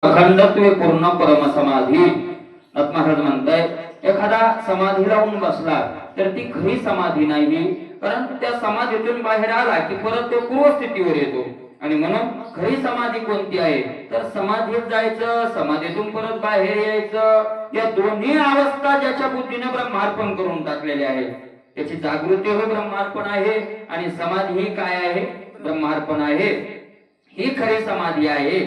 अखंडत्व पूर्ण परम समाधी. नाथ महाराज म्हणताय एखादा समाधी लावून बसला तर ती खरी समाधी नाही, कारण त्या समाधीतून बाहेर आला की परत तो पूर्वस्थितीवर येतो. आणि म्हणून खरी समाधी कोणती आहे तर समाधीत जायचं, समाधीतून परत बाहेर यायचं. या दोन्ही अवस्था ज्याच्या बुद्धीने ब्रह्मार्पण करून टाकलेल्या आहेत त्याची जागृती होय ब्रह्मार्पण आहे, आणि समाधी ही काय आहे ब्रह्मार्पण आहे. ही खरी समाधी आहे.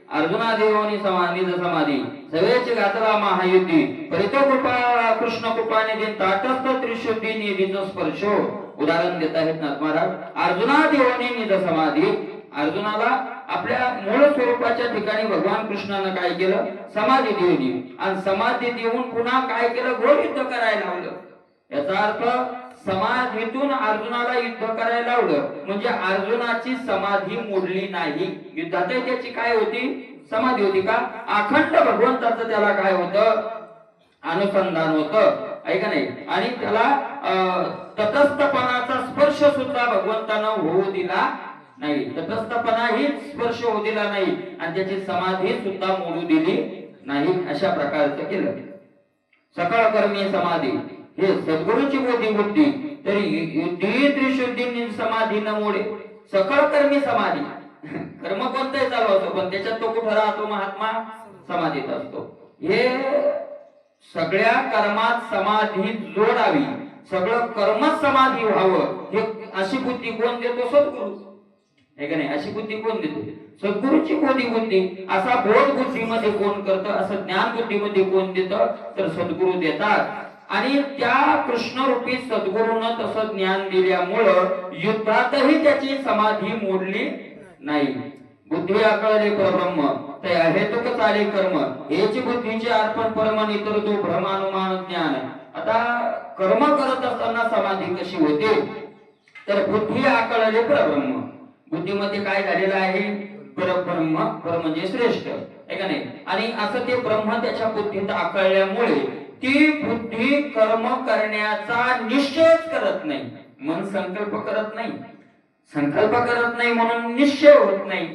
अर्जुना देवनी समाधीच समाधी सवेच घातला महायुद्धी परितो कृपा कृष्ण कृपाने दिन ताटस्थ त्रिशुद्धी निधीचा स्पर्श. उदाहरण देत आहेत नाथ महाराज. अर्जुना देवनी निज समाधी, अर्जुनाला आपल्या मूळ स्वरूपाच्या ठिकाणी भगवान कृष्णाने काय केलं समाधी दिली, आणि समाधी देऊन पुन्हा काय केलं घोर युद्ध करायला लावलं. याचा अर्थ समाधीतून अर्जुनाला युद्ध करायला लावलं म्हणजे अर्जुनाची समाधी मोडली नाही. युद्धातही त्याची काय होती समाधी होती का, अखंड भगवंताचं त्याला काय होतं अनुसंधान होतं, आहे का नाही. आणि त्याला तटस्थपणाचा स्पर्श सुद्धा भगवंतानं होऊ दिला नाही. तटस्थपणा ही स्पर्श होऊ दिला नाही आणि त्याची समाधी सुद्धा मोडू दिली नाही. अशा प्रकारचं केलं. सकळ कर्मी समाधी हे सद्गुरूची मोठी बुद्धी, तरी युद्धी त्रिशुद्धी समाधी न मोडे. सकळ कर्मी समाधी, कर्म कोणतंही चालू असतो पण त्याच्यात तो कुठं राहतो महात्मा समाधीत असतो. हे सगळ्या कर्मात समाधी जोडावी, सगळं कर्म समाधी व्हावं, हे अशी बुद्धी कोण देतो सद्गुरू, हे का नाही. अशी बुद्धी कोण देतो सद्गुरूची मोठी बुद्धी. असा बोध बुद्धीमध्ये कोण करतं, असं ज्ञान बुद्धीमध्ये कोण देतं तर सद्गुरू देतात. आणि त्या कृष्णरूपी सद्गुरूनं तसं ज्ञान दिल्यामुळं युद्धातही त्याची समाधी मोडली नाही. बुद्धी आकळले परब्रह्म ते अहेतुक चाले कर्म हेची बुद्धीचे अर्पण परमानी तर तो भ्रमानुमान ज्ञान. आता कर्म करत असताना समाधी कशी होते तर बुद्धी आकळले परब्रह्म, बुद्धीमध्ये काय झालेलं आहे परब्रह्म, पर म्हणजे श्रेष्ठ, आहे का नाही. आणि असं ते ब्रह्म त्याच्या बुद्धीत आकळल्यामुळे ती बुद्धी कर्म करण्याचा निश्चयच करत नाही. मन संकल्प करत नाही, संकल्प करत नाही म्हणून निश्चय होत नाही,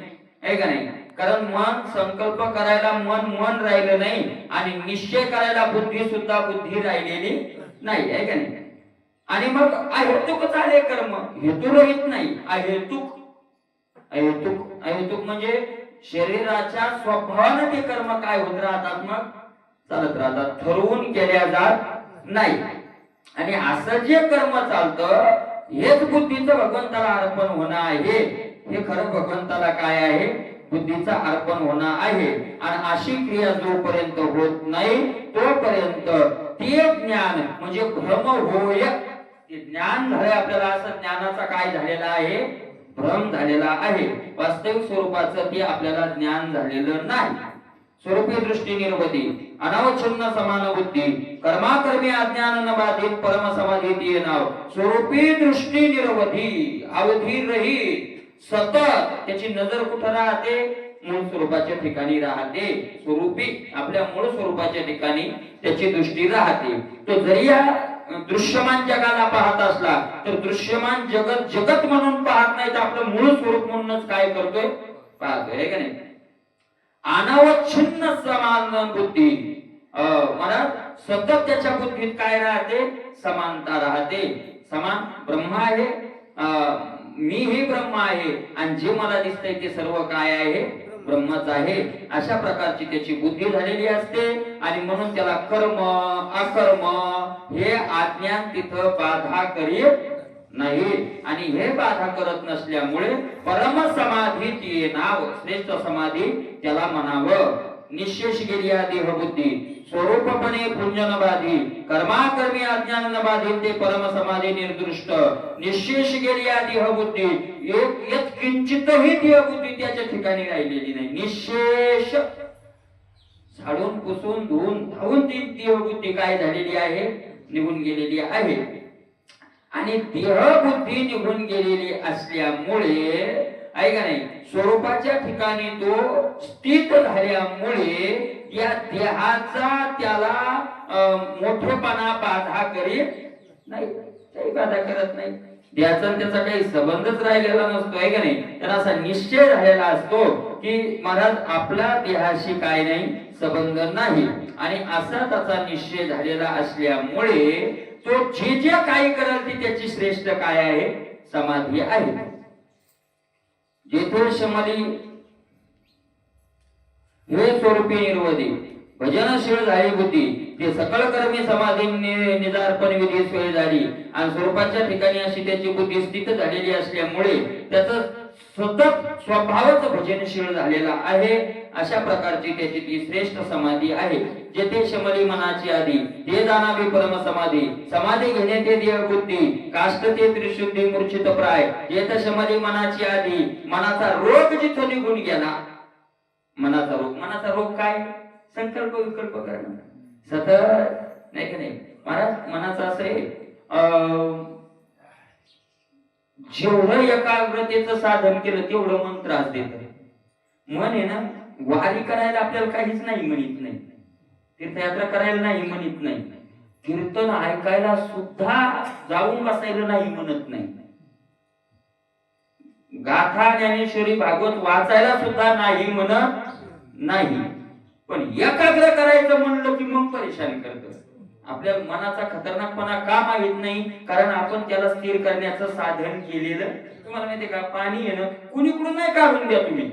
आहे का नाही. कारण मन संकल्प करायला मन राहिलं नाही आणि निश्चय करायला बुद्धी सुद्धा बुद्धी राहिलेली नाही, आहे का नाही. आणि मग अहेतुक चाले कर्म, हेतुरहित नाही, अहेतुक. अहेतुक अहेतुक म्हणजे शरीराच्या स्वभावाने ते कर्म काय होत राहतात मग चालत राहतात, ठरवून केल्या जात नाही. आणि असं जे कर्म चालतं हेच बुद्धीचं भगवंताला अर्पण होणं आहे. हे खरं भगवंताला काय आहे बुद्धीचं अर्पण होणं आहे. आणि अशी क्रिया जोपर्यंत होत नाही तोपर्यंत ते ज्ञान म्हणजे भ्रम होय, ते ज्ञान झालंय आपल्याला. असं ज्ञानाचा काय झालेला आहे भ्रम झालेला आहे. वास्तविक स्वरूपाचं ते आपल्याला ज्ञान झालेलं नाही. स्वरूपी दृष्टी निर्वधी अनावच्छिन्न समान बुद्धी कर्माकर्मी अज्ञान न बाधित परम समाधी ते नाव. स्वरूपी दृष्टी निर्वधी अवधी रहित सतत त्याची नजर कुठं राहते मूळ स्वरूपाच्या ठिकाणी राहते. स्वरूपी आपल्या मूळ स्वरूपाच्या ठिकाणी त्याची दृष्टी राहते. तो जरी या दृश्यमान जगाला पाहत असला तर दृश्यमान जगत जगत म्हणून पाहत नाही तर आपलं मूळ स्वरूप म्हणूनच काय करतोय पाहतोय, हे का नाही. अनावच्छिन्न समान बुद्धी मला सतत त्याच्या बुद्धीत काय राहते समानता राहते. समान ब्रह्म आहे, मी ही ब्रह्म आहे आणि जे मला दिसतंय ते सर्व काय आहे ब्रह्मच आहे. अशा प्रकारची त्याची बुद्धी झालेली असते. आणि म्हणून त्याला कर्म अकर्म हे अज्ञान तिथं बाधा करीत नाही. आणि हे बाधा करत नसल्यामुळे परम समाधीत येणाव श्रेष्ठ समाधी त्याला म्हणावं. निशेष गेली देह बुद्धी स्वरूपपणे पुंजन बाधी कर्माकर्मी अज्ञान न बाधित ते परम समाधी निर्दृष्ट. निशेष गेली देह बुद्धी एक किंचितही देह बुद्धी त्याच्या ठिकाणी राहिलेली नाही. निशेष झाडून पुसून धुवून धावून ती देह बुद्धी काय झालेली आहे निघून गेलेली आहे. आणि देहबुद्धी निघून गेलेली असल्यामुळे आहे का नाही स्वरूपाच्या ठिकाणी तो स्थित झाल्यामुळे या देहाचा त्याला मोठेपणा बाधा करीत नाही, काही बाधा करत नाही. देहाचा आणि त्याचा काही संबंधच राहिलेला नसतो आहे का नाही. तर असा निश्चय झालेला असतो की महाराज आपला देहाशी काय नाही संबंध नाही. आणि असा त्याचा निश्चय झालेला असल्यामुळे तो जे जे काही करेल ती त्याची श्रेष्ठ काय आहे समाधी आहे. जेथे समाधी हे स्वरूपी निर्वधी भजनशील झाली बुद्धी ते सकळ कर्मी समाधी निदार्पण विधी सोय झाली. आणि स्वरूपाच्या ठिकाणी अशी त्याची बुद्धी स्थित झालेली असल्यामुळे त्याचं सतत स्वभावच भजनशील झालेला आहे. अशा प्रकारची त्याची ती श्रेष्ठ समाधी आहे. जेथे शमली मनाची आधी ते जाणावी परम समाधी समाधी घेणे ते देह बुद्धी काष्ट ते त्रिशुद्धी मूर्छित प्राय. जेथे शमली मनाची आधी मनाचा रोग जिथं निघून गेला. मनाचा रोग काय संकल्प विकल्प करणं सतत नाही की नाही महाराज. मनाचं असं आहे जेवढं एकाग्रतेचं साधन केलं तेवढं मन त्रास देत. मन आहे ना वारी करायला आपल्याला काहीच नाही म्हणत नाही. तीर्थयात्रा करायला नाही म्हणत नाही. कीर्तन ऐकायला सुद्धा जाऊन बसायला नाही म्हणत नाही. गाथा ज्ञानेश्वरी भागवत वाचायला सुद्धा नाही म्हणत नाही. पण एकाग्र करायचं म्हणलं की मग परेशान करत. आपल्या मनाचा खतरनाकपणा का माहित नाही. कारण आपण त्याला स्थिर करण्याचं साधन केलेलं. तुम्हाला माहितीये का पाणी आहे ना कुणीकडून नाही काढून द्या तुम्ही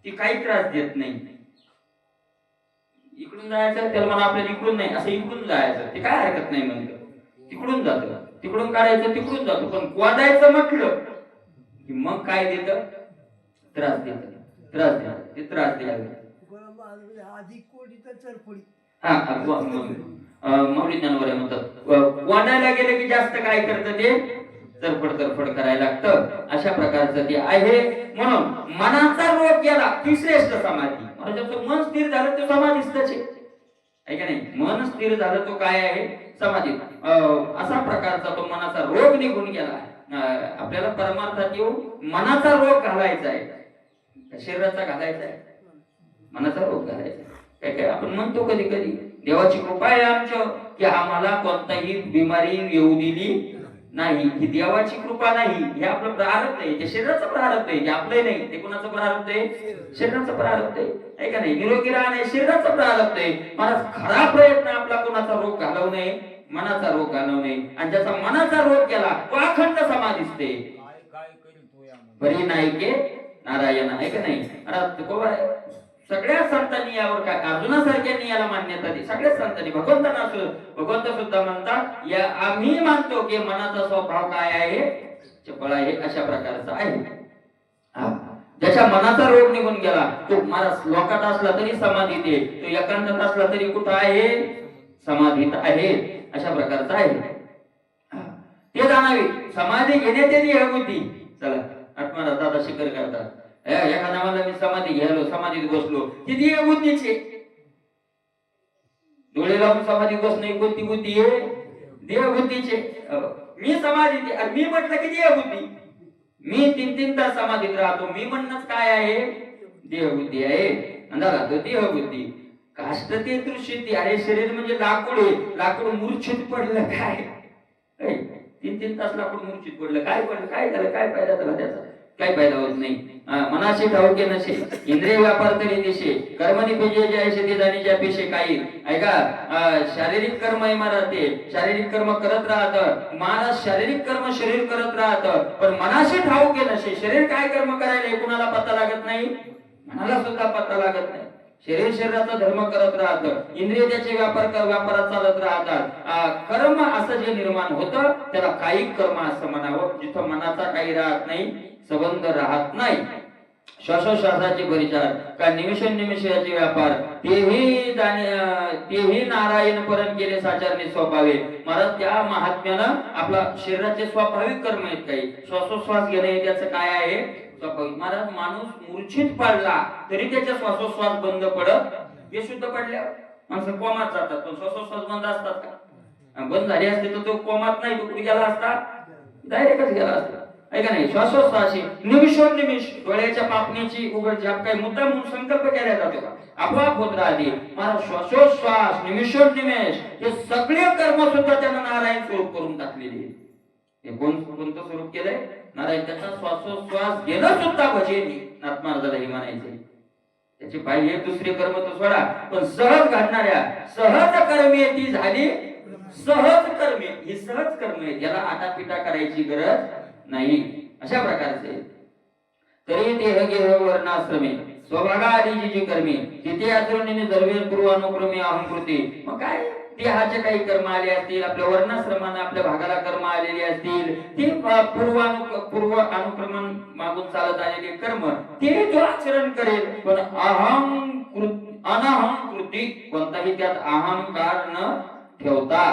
ती काही त्रास देत नाही. इकडून जायचं त्याला मला आपल्याला इकडून नाही असं इकडून जायचं ते काय हरकत नाही म्हणतं. तिकडून जातं तिकडून काढायचं तिकडून जातो. पण कोदायचं म्हटलं की मग काय देत त्रास देत ते त्रास द्यावे. मौलिक ज्ञानवर म्हणतात वाढायला गेलं की जास्त काय करतं ते तरफड करायला लागतं. अशा प्रकारचं ते आहे. म्हणून मनाचा रोग गेला की श्रेष्ठ समाधी. म्हणजे मन स्थिर झालं तो समाधीच आहे का नाही. मन स्थिर झालं तो काय आहे समाधी. असा प्रकारचा तो मनाचा रोग निघून गेला. आपल्याला परमार्थात येऊ मनाचा रोग घालायचा आहे शरीराचा घालायचा आहे मनाचा रोग घालायचा. काय आपण म्हणतो कधी कधी देवाची कृपा आहे आमच्या की आम्हाला कोणताही बिमारी येऊ दिली नाही. ही देवाची कृपा नाही हे आपलं प्रारब्ध आहे. ते शरीराचं प्रारब्ध आहे. ते आपलं नाही. ते कोणाचं प्रारब्ध आहे शरीराचं प्रारब्ध आहे का नाही. निरोगी राहणे शरीराचं प्रारब्ध आहे. मला खरा प्रयत्न आपला कोणाचा रोग घालवू नये मनाचा रोग घालवू नये. आणि ज्याचा मनाचा रोग केला तो अखंड समाधीस्ते बरी नाही के नारायण आहे का नाही. सगळ्या संतांनी यावर काय अर्जुनासारख्यांनी याला मान्यता दिली. सगळ्या संतांनी भगवंत सुद्धा म्हणतात या आम्ही मानतो की मनाचा स्वभाव काय आहे चपळ आहे. अशा प्रकारचा आहे. ज्याच्या मनाचा रोग निघून गेला तो महाराज लोकात असला तरी समाधीत आहे. तो एकांतात असला तरी कुठं आहे समाधीत आहे. अशा प्रकारचा आहे. ते जाणावे समाधी घेणे ते देहबुद्धी. चला आत्मा दादा शिकर करतात. एखाद्या मला मी समाधी घ्यायलो समाधीत बसलो ती देहबुद्धीचे. डोळे लावून समाधीत बसणे कोणती बुद्धी आहे देहबुद्धीचे. मी समाधीत मी म्हटलं की देहबुद्धी. मी 3-3 तास समाधीत राहतो मी म्हणणंच काय आहे देहबुद्धी आहे. अंदाजा तो देहबुद्धी. काष्ट ते त्रिशुद्धी. अरे शरीर म्हणजे लाकूड आहे. लाकूड मूर्छित पडलं काय 3-3 तास लाकूड मूर्छित पडलं काय पडलं काय झालं काय फायदा झाला त्याचा काही फायदा होत नाही. मनाशी ठाऊके नसे इंद्रिय व्यापार तरी दिशे कर्मनी पेजे जयशे ते जाणी ज्या पेशे काही ऐका. शारीरिक कर्म आहे महाराज ते शारीरिक कर्म करत राहत. महाराज शारीरिक कर्म शरीर करत राहत पण मनाशी ठाऊके नसे. शरीर काय कर्म करायला कुणाला पत्ता लागत नाही मनाला सुद्धा पत्ता लागत नाही. शरीर शरीराचा धर्म करत राहत. इंद्रिय त्याचे व्यापारात चालत राहतात. कर्म असं जे निर्माण होतं त्याला कायिक कर्म असं म्हणावं. जिथं मनाचा काही राहत नाही संबंध राहत नाही. श्वासोश्वासाचे परिचार का निमिषाचे व्यापार तेही नारायण परण केले साचारणे स्वभावे. महाराज त्या महात्म्यानं आपला शरीराचे स्वाभाविक कर्म आहेत काही श्वासोश्वास घेणे त्याचं काय आहे स्वाभाविक. महाराज माणूस मूर्छित पडला तरी त्याचे श्वासोश्वास बंद पडत. हे शुद्ध पडल्यावर माणसं कोमात जातात पण श्वासोश्वास बंद असतात का. बंद झाले असते तर तो कोमात नाही तो कुठे गेला असता डायरेक्टच गेला असता ऐका नाही. श्वासोश्वासी निमिष डोळ्याच्या पापणीची उघड झाप काही मुद्दा म्हणून संकल्प केला जातो का आपोआप होत राहते. मला श्वासोश्वास निमिष हे सगळे कर्म सुद्धा त्यानं नारायण स्वरूप करून टाकलेले. हे कोणतं स्वरूप केलंय? नारायण त्याचा श्वासोश्वास घेणं सुद्धा भजनी नाथ महाराजाला हे म्हणायचंय. त्याची बाह्य दुसरे कर्म तो सोडा, पण सहज घडणाऱ्या सहज कर्मे ती झाली सहज कर्मे. ही सहज कर्म आहे, त्याला आटापिटा करायची गरज नाही. अशा प्रकारचे तरी देह गेह वर्णाश्रमे स्वभागा आदीची जी कर्मे तिथे आचरणेने जरवे पूर्वानुक्रमे अहंकृती. मग काय देहाचे काही कर्म आले असतील, आपल्या वर्णाश्रमाने आपल्या भागाला कर्म आलेले असतील, ती पूर्व अनुक्रमण मागून चालत आलेले कर्म ते जो आचरण करेल, पण अनहंकृती कोणताही त्यात अहंकार न ठेवता.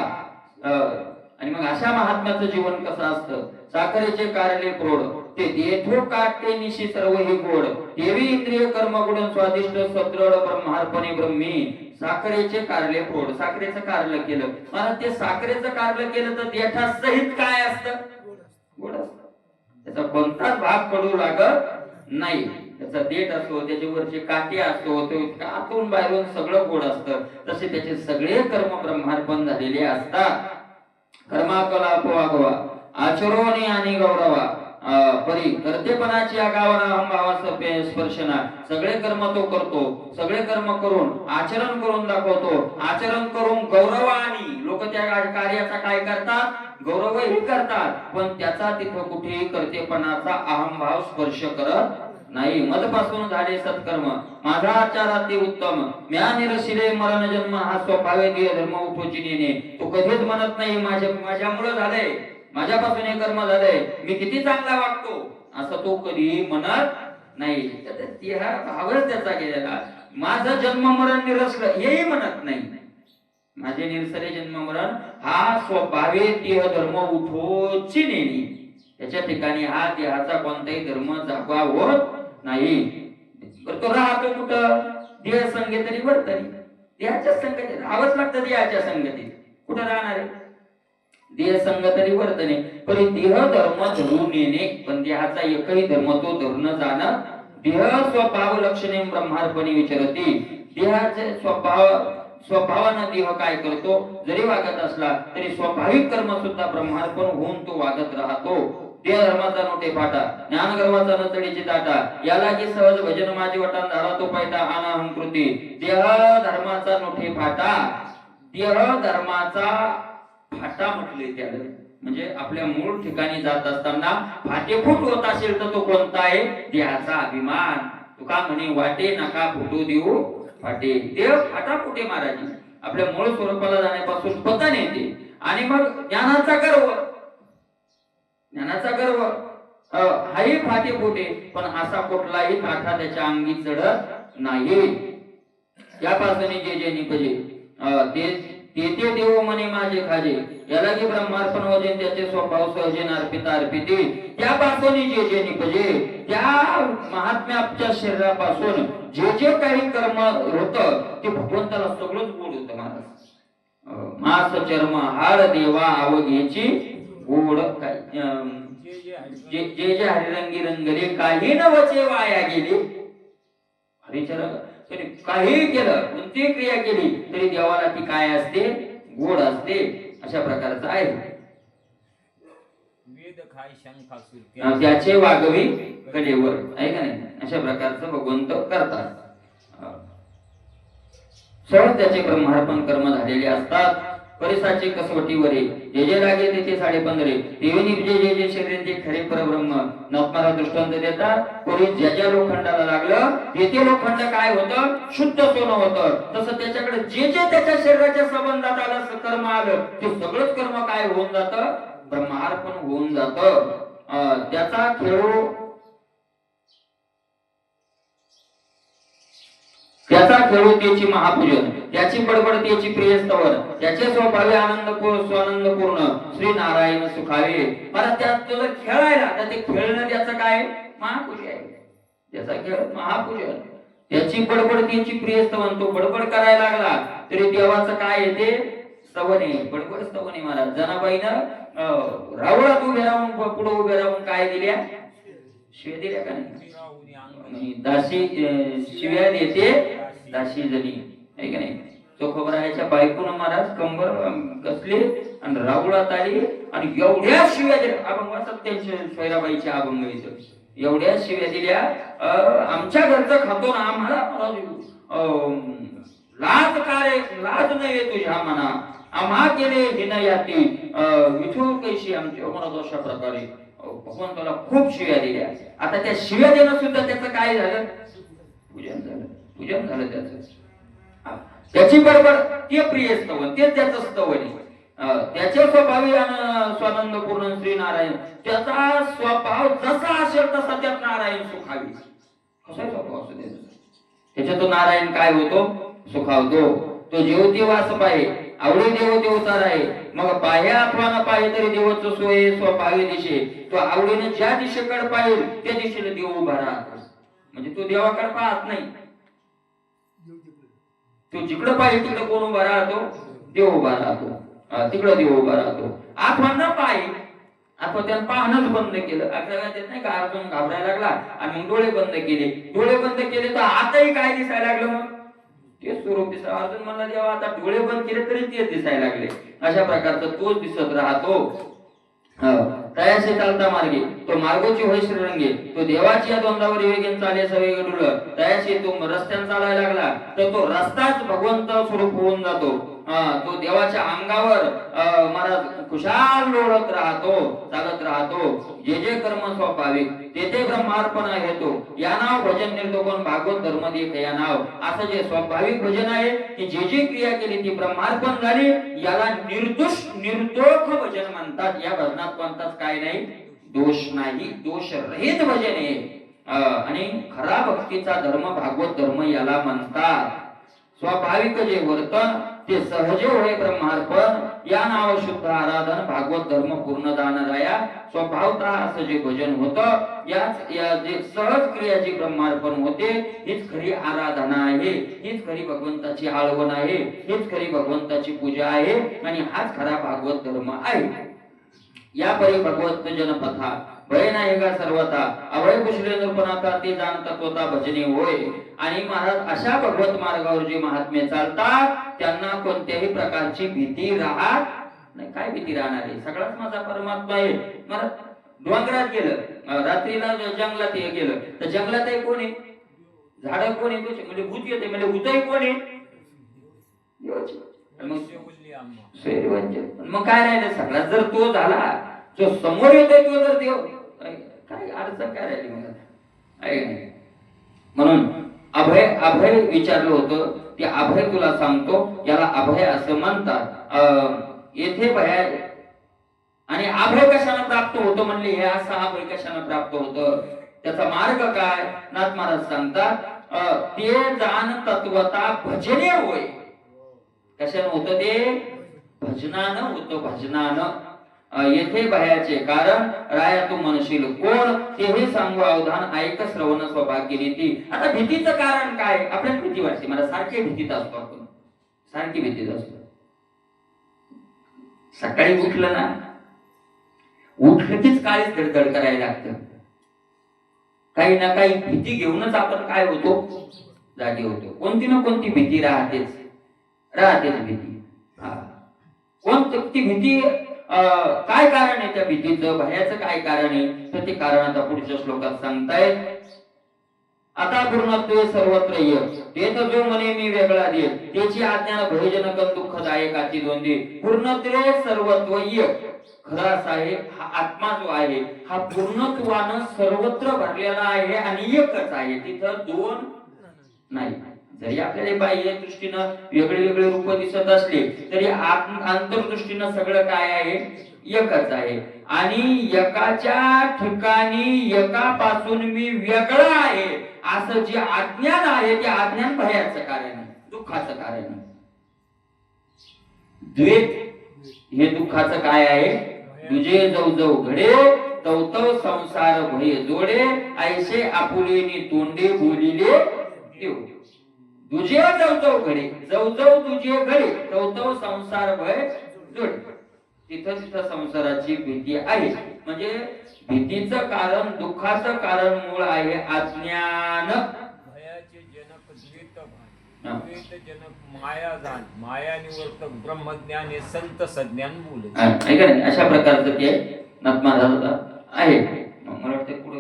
आणि मग अशा महात्म्याचं जीवन कसं असतं? साखरेचे कारले प्रौढ ते देथो काटे निशी सर्व हे गोड देवी इंद्रिय कर्म गुण स्वादिष्ट सदृढ ब्रह्मार्पणे ब्रह्मी. साखरेचे कारले प्रौढ, साखरेचं कारलं केलं. मला ते साखरेचं कारलं केलं तर देठा सहित काय असतं? गोड असतं. त्याचा कोणताच भाग पडू लागत नाही. त्याचा देठ असतो, त्याच्यावरचे काटे असतो, ते आतून बाहेरून सगळं गोड असतं. तसे त्याचे सगळे कर्म ब्रह्मार्पण झालेले असतात. कर्माकलाप वागवा आचरोनी आणि गौरवा परी कर्तेपणाची आगावना अहंभावा स्पर्शना. सगळे कर्म तो करतो, सगळे कर्म करून आचरण करून दाखवतो. आचरण करून गौरवानी लोक त्या कार्याचा काय करतात? गौरवही करतात, पण त्याचा तिथं कुठेही कर्तेपणाचा अहंभाव स्पर्श करत नाही. मदपासून झाले सत्कर्म माझा आचाराती उत्तम म्या निरशिले मरण जन्म हा स्वभावे देह धर्म उठोची नेणे. तो कधीच म्हणत नाही माझ्यामुळे झालंय, माझ्यापासून हे कर्म झालंय, मी किती चांगला वागतो, असं तो कधी म्हणत नाही. भावच त्याचा गेलेला. माझं जन्म मरण निरसलं हेही म्हणत नाही. माझे निरसले जन्म मरण हा स्वभावे देह धर्म उठोची नेणी. त्याच्या ठिकाणी हा देहाचा कोणताही धर्म जागा होत नाही. तो राहतो कुठं? देह संगतीने वर्तनी. देहाच्या संगतीत राहावंच लागतं. देहाच्या संगतीत कुठं राहणार आहे? देह संगतरी वर्तने परी देह धर्म धरून येणे. पण देहाचा एकही धर्म तो धरून जाणं. देह स्वभाव लक्षणे ब्रह्मार्पणे विचारती. देहाचे स्वभावानं देह काय करतो? जरी वागत असला तरी स्वाभाविक कर्म सुद्धा ब्रह्मार्पण होऊन तो वागत राहतो. देह धर्माचा नोटे फाटा ज्ञान गर्वाचा नचडीची ताटा याला की सहज भजन माझी वटान झाला तो पायटा अनाहंकृती. देह धर्माचा नोटे फाटा, देह धर्माचा फाटा म्हटले त्याला, म्हणजे आपल्या मूळ ठिकाणी जात असताना फाटेफूट होत असेल तर तो कोणता आहे? देहाचा अभिमान. तुका म्हणे वाटे नका फुटू देऊ फाटे. देह फाटा फुटे महाराज आपल्या मूळ स्वरूपाला जाण्यापासून पतन येते. आणि मग ज्ञानाचा गर्व, ज्ञानाचा गर्व हाही फाटे फुटे, पण असा कुठलाही फाटा त्याच्या अंगी चढत नाही. यापासून जे जे निपजे ते देव म्हणे माझे खाजे याला की ब्रह्मार्पण वजन त्याचे स्वभाव सहजे अर्पिता अर्पिते. त्यापासून जे जे निपजे त्या महात्म्याच्या शरीरापासून जे जे काही कर्म होत ते भगवंताला सगळंच गोड होतं महाराज. मास चर्म हाड देवा आवघेची गोड काय जे जे हरिरंगी रंगले काही न वचे वाया गेले. हरिचरण काही केलं, कोणती क्रिया केली तरी देवाला ती काय असते? गोड असते. अशा प्रकारचं आहे. त्याचे वागवी कलेवर आहे का नाही? अशा प्रकारचं भगवंत करतात. सहज त्याचे ब्रह्मार्पण कर्म झालेले असतात. परिसाचे कसवटीवरे जे जे लागे ते 15.5 देवी निपजे जे जे शरीर ते खरे परब्रह्म. नवमारा दृष्टांत देतात. कोणी ज्या ज्या लोखंडाला लागलं ते लोखंड काय होतं? शुद्ध सोनं होतं. तसं त्याच्याकडे जे जे त्याच्या शरीराच्या संबंधात आलं कर्म आलं ते सगळंच कर्म काय होऊन जातं? ब्रह्मार्पण होऊन जातं. त्याचा खेळू त्याचा खेळू त्याची महापूजन त्याची बडबड त्याची प्रिय स्तवन त्याचे स्वभावे आनंद पूर्ण श्री नारायण सुखावे. मला त्यात तुला खेळायला तर ते खेळणं त्याचं काय? महापूजन आहे. त्याचा खेळ महापूजन. त्याची बडबड त्याची प्रिय स्तवन. तो बडबड करायला लागला तरी देवाचं काय येते? स्तवन आहे. बडबड स्तवन आहे. महाराज जनाबाईनं रावळात उभे राहून पुढे उभे राहून काय दिल्या? शिव्या दिल्या का नाही? दासी शिव्या देते दासी जणी आहे का नाही? तो खबरायच्या बायकोनं महाराज कंबर कसली आणि राहुळात आली आणि एवढ्या शिव्या दिल्या. अभंगाचा त्यांच्या सोयराबाईची अभंग इथं एवढ्या शिव्या दिल्या, आमच्या घरचं खातो ना आम्हाला लाज काय, लाज नाही तुझ्या मना आम्हा केले हिनयाती विठू कैशी आमची म्हणत अशा प्रकारे भगवंताला खूप शिव्या दिल्या. आता त्या शिव्या देणं सुद्धा त्याचं काय झालं, पूजन झालं. पूजन झालं त्याचं. त्याची बरोबर ते प्रिय स्तवन, ते त्याचं स्तवन त्याचे स्वभावी स्वानंद पूर्ण श्री नारायण, त्याचा स्वभाव जसा असेल तसा त्यात नारायण सुखावी. कसा स्वभाव असू द्यायचा त्याच्यात तो नारायण काय होतो, सुखावतो. तो जीव देवास पाहे आवडी देव देवतार आहे. मग पाह्या अथवा न पाहे तरी देवच सोय स्वभावी दिशे. तो आवडीने ज्या दिशेकडे पाहिल त्या दिशेला देव उभा राहतो. म्हणजे तो देवाकडे पाहत नाही, तो जिकडे पाहिजे तिकडे कोण उभा राहतो, देव उभा राहतो. तिकडे देव उभा राहतो. अथवा न पाहे, अथवा त्यानं पाहणंच बंद केलं. आपल्याला देत नाही का अर्जुन घाबरायला लागला आणि मग डोळे बंद केले. डोळे बंद केले तर आताही काय दिसायला लागलं, मग ते स्वरूप दिसा. अर्जुन म्हणला देवा आता डोळे बंद केले तरी ते दिसायला लागले. अशा प्रकारचा तोच दिसत राहतो. तयाशी चालता मार्गे तो मार्गोची होय श्रीरंगे. तो देवाची या द्वंद्वावर वेगेन चाले सवे गडुळ. तयाशी तो रस्त्याने चालायला लागला तर तो रस्ताच भगवंत स्वरूप होऊन जातो. तो देवाच्या अंगावर महाराज खुशाल लोळत राहतो, चालत राहतो. जे जे कर्म स्वाभाविक ते ते ब्रह्मार्पण आहे. तो या नाव भजन निर्दोषण भागवत धर्म देख या नाव. असं जे स्वाभाविक भजन आहे की जे जे क्रिया केली ती ब्रह्मार्पण झाली, याला निर्दोष निर्दोष भजन म्हणतात. या भजनात कोणताच काय नाही, दोष नाही, दोष रहित भजन आहे. आणि खरा भक्तीचा धर्म भागवत धर्म याला म्हणतात. स्वाभाविक जे वर्तन ते सहजे होय ब्रह्मार्पण. या नाव शुद्ध आराधन भागवत धर्म पूर्ण दान राया. स्वभावतः असं जे भजन होतं, याच या जे सहज क्रिया जी ब्रह्मार्पण होते, हीच खरी आराधना आहे, हीच खरी भगवंताची आळवण आहे, हीच खरी भगवंताची पूजा आहे आणि हाच खरा भागवत धर्म आहे. या परी भगवत जनपथा भय नाही का सर्वता अभय कुशले नृपनाथा ते जाणता तोता भजनी होय. आणि महाराज अशा भगवत मार्गावर जे महात्मे चालतात त्यांना कोणत्याही प्रकारची भीती राहत नाही. काय भीती राहणार आहे, सगळाच माझा परमात्मा आहे. महाराज डोंगरात गेलं, रात्रीला जंगलात गेलं तर जंगलात आहे कोण आहे, झाड कोण आहे, म्हणजे भूत येते म्हणजे भूतही कोण आहे, मग काय राहिलं सगळा जर तो झाला, जो समोर येतोय तो जर देव, काय अडचण काय राहिली मला. म्हणून अभय अभय विचारलं होतं, ते अभय तुला सांगतो, याला अभय असं म्हणतात. येथे भय आणि अभय कशाने प्राप्त होतो म्हणले, हे असं अभय कशाने प्राप्त होतं, त्याचा मार्ग काय, नाथ महाराज सांगतात, ते जाण तत्वता भजने होय. कशाने होतं ते, भजनानं होतं, भजनानं. येथे भयाचे कारण राया तू म्हणशील कोण, तेही सांगू अवधान ऐक श्रवण स्वभाग्य रीती. आता भीतीचं कारण काय, आपल्याला भीती वाटते, मला सारखी भीतीत असतो, आपण सारखी भीतीत असतो. सकाळी उठलं ना, उठलं कीच काळीच धडधड करायला लागतं. काही ना काही भीती घेऊनच आपण काय होतो, जागी होतो. कोणती ना कोणती भीती राहतेच, राहतेच भीती. कोणती भीती, काय कारण आहे त्या भीतीचं, भयाचं काय कारण आहे, तर ते कारण आता पुढच्या श्लोकात सांगतायत. आता पूर्णत्व सर्वत्र ये, ते तर जो म्हणे मी वेगळा दे, त्याची आज्ञा भयजनक दुःखदायकाची दोंदी. पूर्णत्व सर्वत्व ये, खरा आहे हा आत्मा जो आहे हा पूर्णत्वानं सर्वत्र भरलेला आहे आणि एकच आहे, तिथं दोन नाही. जरी आपल्याला बाह्य दृष्टीनं वेगळे वेगळे रूप दिसत असले तरी अंतर्दृष्टीनं सगळं काय आहे, एकच आहे. आणि एकाच्या ठिकाणी एकापासून मी वेगळा आहे असं जे अज्ञान आहे ते अज्ञान भयाचं कारण आहे, दुःखाचं कारण आहे. द्वैत हे दुःखाचं काय आहे, तुझे जव जव घडे तव तव संसार भय जोडे, ऐसे आपुलेनी तोंडे बोलिले देव. तुझे जवजव घडे, जवजव तुझे घडे तव तव संसार भय जोडे. तिथं तिथं संसाराची भीती आहे. म्हणजे भीतीचं कारण, दुःखाचं कारण मूळ आहे अज्ञान. हा. माया जाण माया निवर्तक ब्रह्मज्ञान हे संत सज्ञान बोल ऐका नाही, अशा प्रकारचं ते नाथ महाराज आहे. मला वाटतं पुढं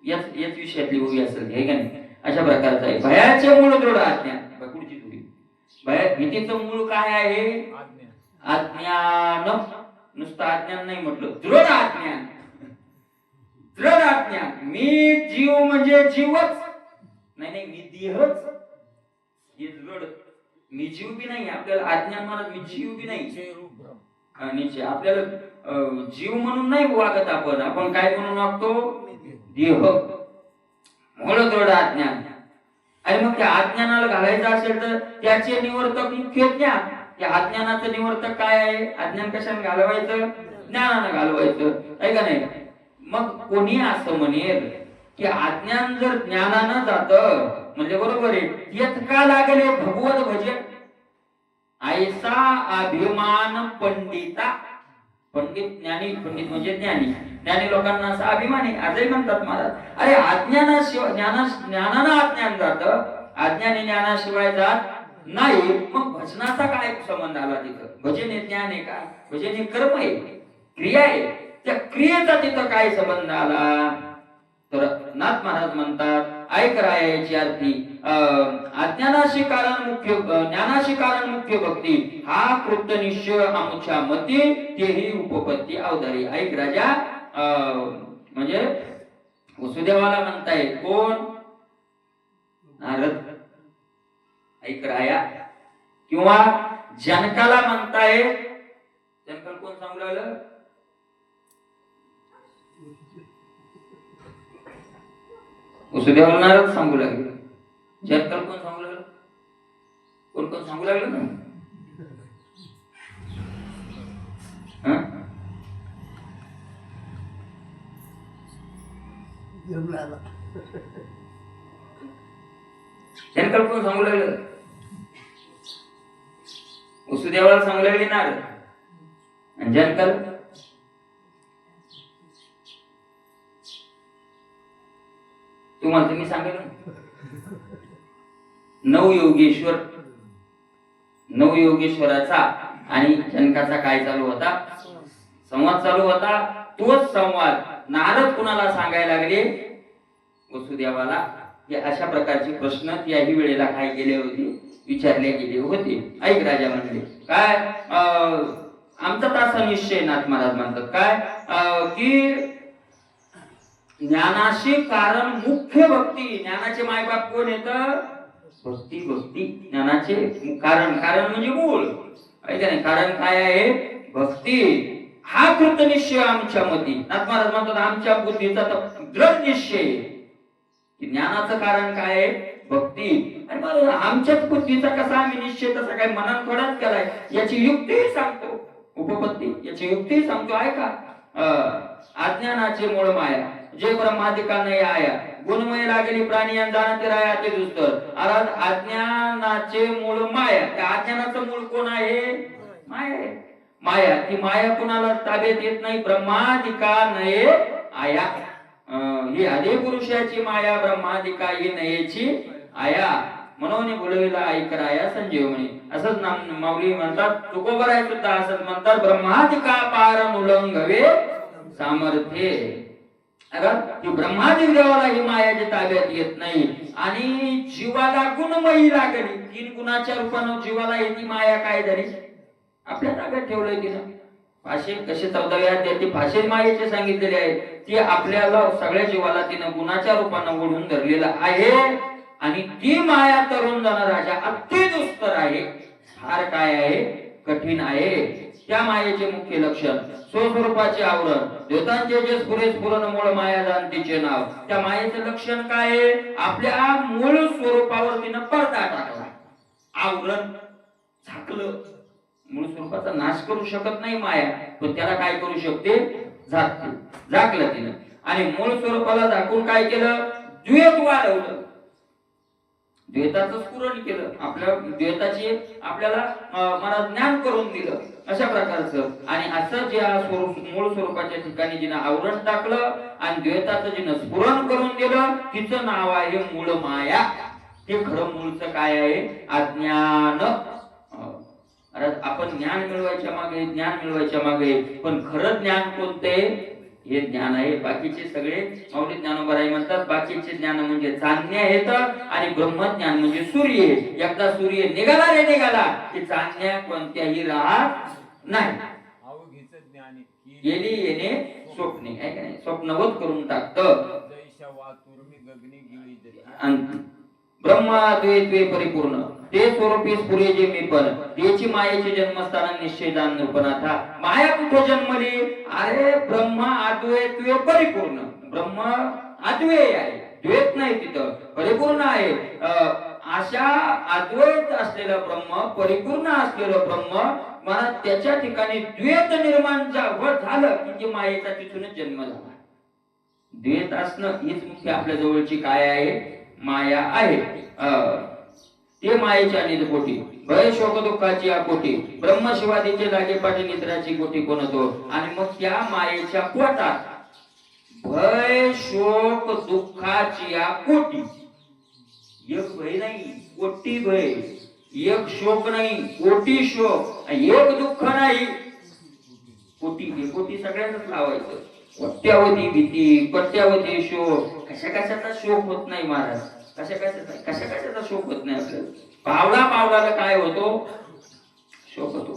याच याच विषयातली उभी असेल हे का नाही. अशा प्रकारचं आहे. भयाचे मूळ दृढ अज्ञान. पुढची थोडी भय भीतीचं मूळ काय आहे? अज्ञान. नुसतं अज्ञान नाही म्हटलं, दृढ अज्ञान. दृढ अज्ञान. मी जीव म्हणजे जीवच नाही, नाही मी देहच. हे दृढ. मी जीव बी नाही. आपल्याला अज्ञान म्हणत मी जीव बी नाही. आणि आपल्याला जीव म्हणून नाही वागत आपण काय म्हणून वागतो? देह. मूळ दृढ अज्ञान. आणि मग त्या अज्ञानाला घालायचं असेल तर त्याचे निवर्तक मुख्य ज्ञान. त्या अज्ञानाचं निवर्तक काय आहे? अज्ञान कशाने घालवायचं? ज्ञानाने घालवायचं आहे का नाही. मग कोणी असं म्हणेल की अज्ञान जर ज्ञानानं जात म्हणजे बरोबर आहे, येत का लागेल भगवत भजन. ऐसा अभिमान पंडिता. पंडित ज्ञानी, पंडित म्हणजे ज्ञानी. ज्ञानी लोकांना असा अभिमान आहे. आजही म्हणतात महाराज, अरे अज्ञानाशिवाय ज्ञानानं अज्ञान जात, अज्ञानी ज्ञानाशिवाय जात नाही. मग भजनाचा काय संबंध आला तिथं? भजन हे ज्ञान आहे का? भजन हे कर्म आहे, क्रिया आहे. त्या क्रियेचा तिथं काय संबंध आला? तर नाथ महाराज म्हणतात, ऐक रायाची अर्थी अज्ञानाशी कारण मुख्य, ज्ञानाशी कारण मुख्य भक्ती. हा कृत्य निश्चय आमच्या मती तेही उपपत्ती अवधारी. ऐक राजा म्हणजे वसुदेवाला म्हणताय कोण? नारद. ऐक राया. किंवा जनकाला म्हणताय. जनकाला कोण सांगू लागलं? वसुदेवाला नारद सांगू लागले. जनकाला कोण सांगू लागलं? कोण कोण सांगू लागलं ना? जनकाला कोण सांगू लागलं? वसुदेवाला सांगू लागले नारद. आणि जनकाला तुम्हाला तुम्ही सांगेल नवयोगेश्वर. नवयोगेश्वराचा आणि जनकाचा काय चालू होता? संवाद चालू होता. तोच संवाद नारद कुणाला सांगायला लागले? वसुदेवाला. हे अशा प्रकारचे प्रश्न त्याही वेळेला काय केले होते? विचारले गेले होते. ऐक राजा म्हणले काय? आमचा तासा निश्चय. नाथ महाराज म्हणतात काय की ज्ञानाशी कारण मुख्य भक्ती. ज्ञानाचे मायबाप कोण येत? भक्ती. भक्ती ज्ञानाचे कारण. कारण म्हणजे मूळ आहे का नाही. कारण काय आहे? भक्ती. हा कृत निश्चय आमच्या मती. नाथ महाराज म्हणतात आमच्या बुद्धीचा दृढ निश्चय की ज्ञानाचं कारण काय आहे? भक्ती. आणि मग आमच्याच बुद्धीचा कसा आम्ही निश्चय तसा काय मनात थोडाच कराय याची युक्ती सांगतो. उपपत्ती याची युक्ती सांगतो. ऐका अज्ञानाचे मूळ माया जे ब्रह्मादिका नाही आया गुणमय लागेली प्राणी जाणते राया ते दुस्तर. अर्थात अज्ञानाचे मूळ माया. त्या अज्ञानाचं मूळ कोण आहे? माया आहे. माया. ती माया कुणाला ताब्यात येत नाही? ब्रह्मादिका नये आया. ही आदि पुरुषाची माया ब्रह्मादिका ही नयेची आया. म्हणून बोलविला ऐक राया संजीवनी. असंच माऊली म्हणतात. तुकोबराय सुद्धा असंच म्हणतात ब्रह्मादिका पार उल्लंघवे सामर्थ्ये. ती ब्रह्मादिक देवाला ही मायाची ताब्यात येत नाही. आणि जीवाला गुणमयी लागली. 3 गुणाच्या रूपानं जीवाला येती माया काय झाली? आपल्या ताब्यात ठेवलंय तिनं. भाषे कसे 14व्या अध्यायात भाषे मायेचे सांगितलेले आहे. ती आपल्याला सगळ्या जीवाला तिनं गुणाच्या रूपानं ओढून धरलेलं आहे. आणि ती माया तरुण जाणार राजा अति दुस्तर आहे. फार काय आहे? कठीण आहे. त्या मायेचे मुख्य लक्षण स्वस्वरूपाचे आवरण. देवतांचे जे स्फुरण मूळ माया जाणतीचे नाव. त्या मायेचे लक्षण काय आहे? आपल्या मूळ स्वरूपावर तिनं पडदा टाकला. आवरण झाकलं. मूळ स्वरूपाचा नाश करू शकत नाही माया, पण त्याला काय करू शकते? झाकलं तिनं. आणि मूळ स्वरूपाला झाकून काय केलं? द्वैत वाढवलं. द्वैताचं स्फुरण केलं. आपल्या द्वैताची आपल्याला मला ज्ञान करून दिलं. अशा प्रकारचं. आणि असं ज्या मूळ स्वरूपाच्या ठिकाणी जिनं आवरण टाकलं आणि द्वैताचं जिनं स्फुरण करून दिलं तिचं नाव आहे मूळ माया. ते खरं मूळचं काय आहे? अज्ञान. अरे आपण ज्ञान मिळवायच्या मागे, पण खरं ज्ञान कोणते? हे ज्ञान आहे. बाकीचे सगळे माऊली ज्ञानोबराई म्हणतात बाकीचे ज्ञान म्हणजे चांदणे आहेत आणि ब्रह्मज्ञान म्हणजे सूर्य. एकदा सूर्य निघाला रे निघाला की चांदण्या कोणत्याही राहत नाही. अवघीच ज्ञान गेली येणे स्वप्ने आहे का नाही? स्वप्नवत करून टाकतं. जैशा वातुर्मी गगनी गिळी जरी आणि ब्रह्माद्वैत्वे परिपूर्ण ते स्वरूपी स्फुरे जे मी पण त्याची मायेचे जन्मस्थान निश्चय जाण पण आता माया कुठे जन्मली? अरे ब्रह्म अद्वैत्वे परिपूर्ण. ब्रह्म अद्वैत आहे, द्वैत नाही, तिथं परिपूर्ण आहे. अशा अद्वैत असलेलं ब्रह्म, परिपूर्ण असलेलं ब्रह्म मला त्याच्या ठिकाणी द्वैत निर्माण झालं की ते मायेचा तिथूनच जन्म झाला. द्वैत असणं हीच मुख्य आपल्या जवळची काय आहे? माया आहे. ते मायेच्या निजपोटी भय शोक दुःखाची आकोटी ब्रह्मशिवादीचे लागेपाठी निद्राची कोटी कोणतो. आणि मग त्या मायेच्या पोटात भय शोक दुःखाची आकोटी. एक भय नाही, कोटी भय. एक शोक नाही, कोटी शोक. एक दुःख नाही, कोटी सगळ्यांनाच लावायचं. कोट्यावधी भीती, कोट्यावधी शोक. कशाचा शोक होत नाही महाराज? कशाचा शोक होत नाही आपल्याला? पावलाला काय होतो? शोक होतो.